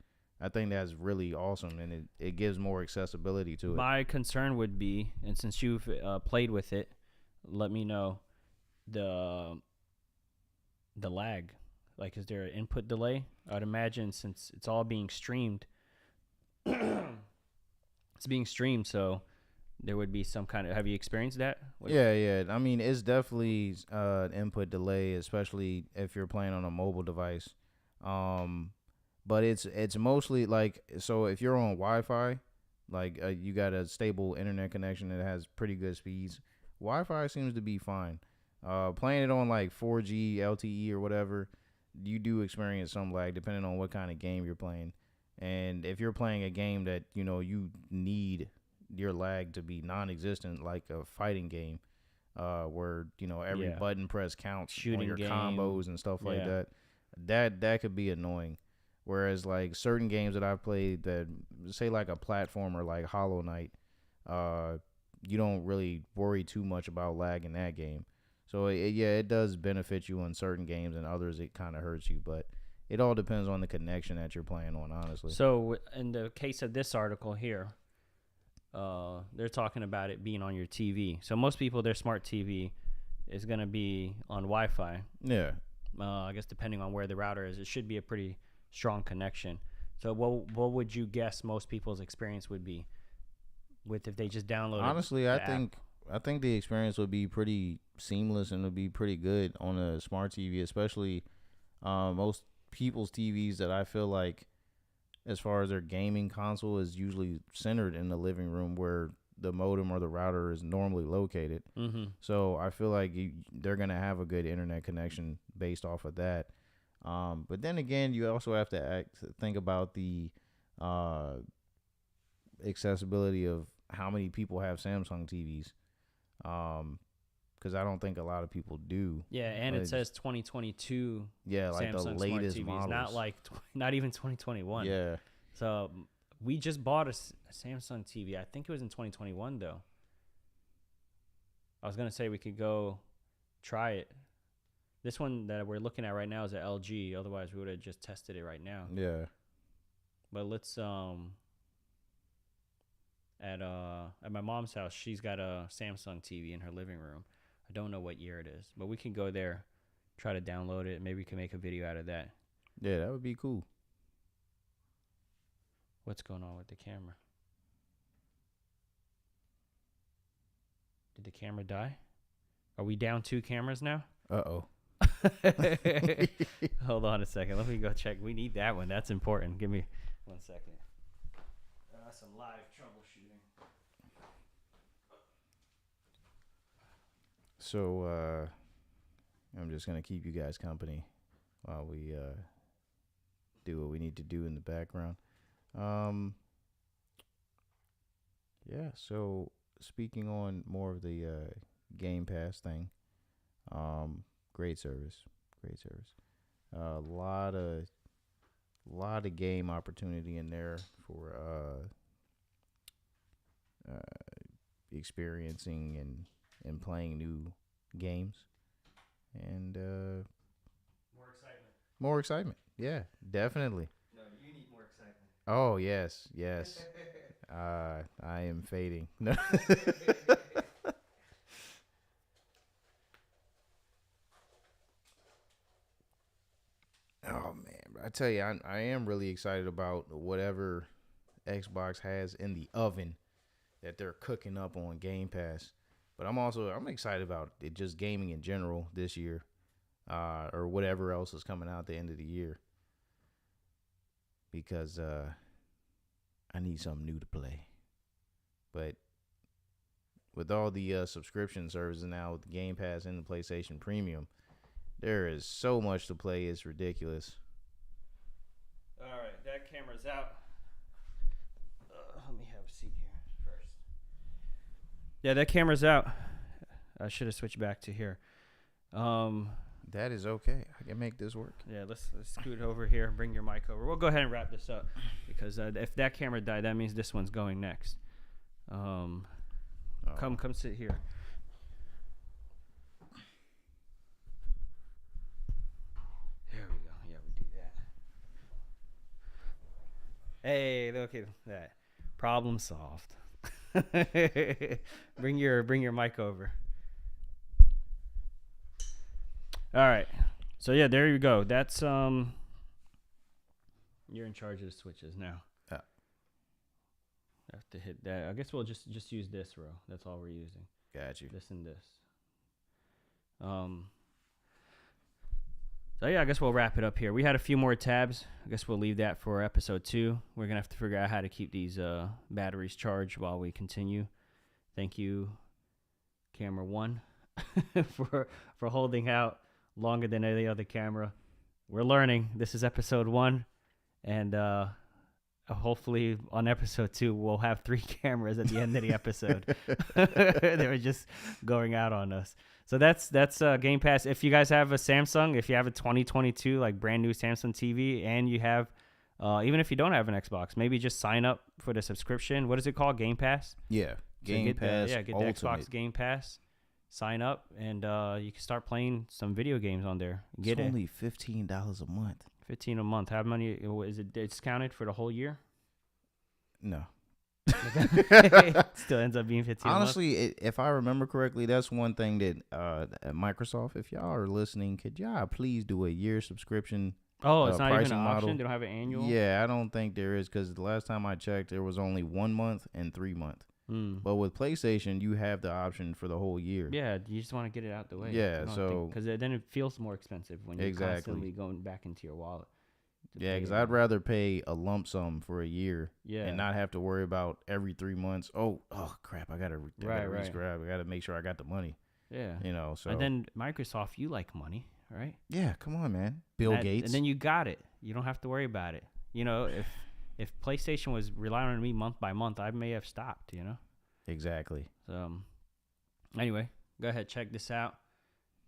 I think that's really awesome, and it gives more accessibility to it. My concern would be, and since you've played with it, let me know the lag. Like, is there an input delay? I'd imagine since it's all being streamed, it's being streamed, so there would be some kind of. Have you experienced that? Yeah. I mean, it's definitely an input delay, especially if you're playing on a mobile device. But it's mostly like, so if you're on Wi-Fi, like you got a stable internet connection that has pretty good speeds, Wi-Fi seems to be fine. Playing it on like 4G, LTE or whatever, you do experience some lag depending on what kind of game you're playing. And if you're playing a game that, you need your lag to be non-existent, like a fighting game, where, every button press counts, shooting on your game. Combos and stuff like that could be annoying. Whereas like certain games that I've played that, say like a platformer like Hollow Knight, you don't really worry too much about lag in that game. So it does benefit you in certain games, and others it kind of hurts you. But it all depends on the connection that you're playing on, honestly. So in the case of this article here, they're talking about it being on your TV. So most people, their smart TV is going to be on Wi-Fi. Yeah. I guess depending on where the router is, it should be a pretty strong connection. So what would you guess most people's experience would be with if they just downloaded? Honestly, I think the experience would be pretty seamless and would be pretty good on a smart TV, especially most people's TVs that I feel like, as far as their gaming console, is usually centered in the living room where the modem or the router is normally located. Mm-hmm. So I feel like they're going to have a good internet connection based off of that. But then again, you also have to think about the accessibility of how many people have Samsung TVs. Because I don't think a lot of people do. Yeah, and it says 2022. Yeah, like Samsung the latest smart TVs, models. not even 2021. Yeah. So We just bought a Samsung TV. I think it was in 2021 though. I was gonna say we could go try it. This one that we're looking at right now is a LG. Otherwise, we would have just tested it right now. Yeah. But let's at my mom's house, she's got a Samsung TV in her living room. I don't know what year it is, but we can go there, try to download it. Maybe we can make a video out of that. Yeah, that would be cool. What's going on with the camera? Did the camera die? Are we down 2 cameras now? Uh-oh. Hold on a second. Let me go check. We need that one. That's important. Give me 1 second. Some live troubleshooting. So, I'm just going to keep you guys company while we do what we need to do in the background. Yeah, so speaking on more of the Game Pass thing, great service. A lot of game opportunity in there for experiencing and playing new games, and more excitement. Yeah, definitely. No, you need more excitement. Oh yes. I am fading. No. Oh man, I tell you, I am really excited about whatever Xbox has in the oven that they're cooking up on Game Pass. But I'm excited about it, just gaming in general this year, or whatever else is coming out at the end of the year, because I need something new to play. But with all the subscription services now, with the Game Pass and the PlayStation Premium, there is so much to play. It's ridiculous. All right, that camera's out. Let me have a seat here first. Yeah, that camera's out. I should have switched back to here. That is okay. I can make this work. Yeah, let's scoot over here. Bring your mic over. We'll go ahead and wrap this up because if that camera died, that means this one's going next. Come sit here. There we go. Yeah, we do that. Hey, look at that. Problem solved. Bring your mic over. All right. So yeah, there you go. That's you're in charge of the switches now. Yeah. I have to hit that. I guess we'll just use this row. That's all we're using. Got you. This and this. So yeah, I guess we'll wrap it up here. We had a few more tabs. I guess we'll leave that for episode 2. We're gonna have to figure out how to keep these batteries charged while we continue. Thank you, camera 1, for holding out longer than any other camera. We're learning. This is episode 1, and hopefully on episode 2 we'll have 3 cameras at the end of the episode. They were just going out on us. So that's Game Pass. If you guys have a Samsung, if you have a 2022 like brand new Samsung TV, and you have even if you don't have an Xbox, maybe just sign up for the subscription. What is it called? Game Pass? Yeah. Game Pass. Get the Xbox Game Pass. Sign up, and you can start playing some video games on there. It's only $15 a month. $15 a month. How many is it discounted for the whole year? No. Still ends up being 15 honestly, if I remember correctly, that's one thing that Microsoft, if y'all are listening, could y'all please do a year subscription? Oh, it's not even an model. option? They don't have an annual? Yeah, I don't think there is, because the last time I checked, there was only 1 month and 3 month. But with PlayStation, you have the option for the whole year. Yeah, you just want to get it out the way. Yeah, so because then it feels more expensive when you're constantly going back into your wallet. Yeah, because I'd rather pay a lump sum for a year and not have to worry about every 3 months. Oh crap! I gotta rescribe. I gotta make sure I got the money. Yeah, So and then Microsoft, you like money, right? Yeah, come on, man. Bill Gates. And then you got it. You don't have to worry about it. If PlayStation was relying on me month by month, I may have stopped. Exactly. So anyway, go ahead, check this out,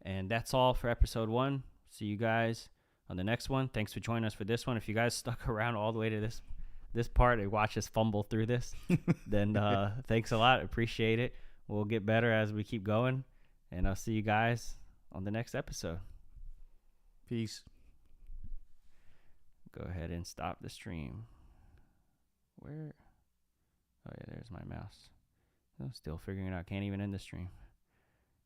and that's all for episode 1. See you guys on the next one. Thanks for joining us for this one. If you guys stuck around all the way to this part and watch us fumble through this, then thanks a lot. Appreciate it. We'll get better as we keep going, and I'll see you guys on the next episode. Peace. Go ahead and stop the stream. Where? Oh, yeah, there's my mouse. I'm still figuring it out. Can't even end the stream.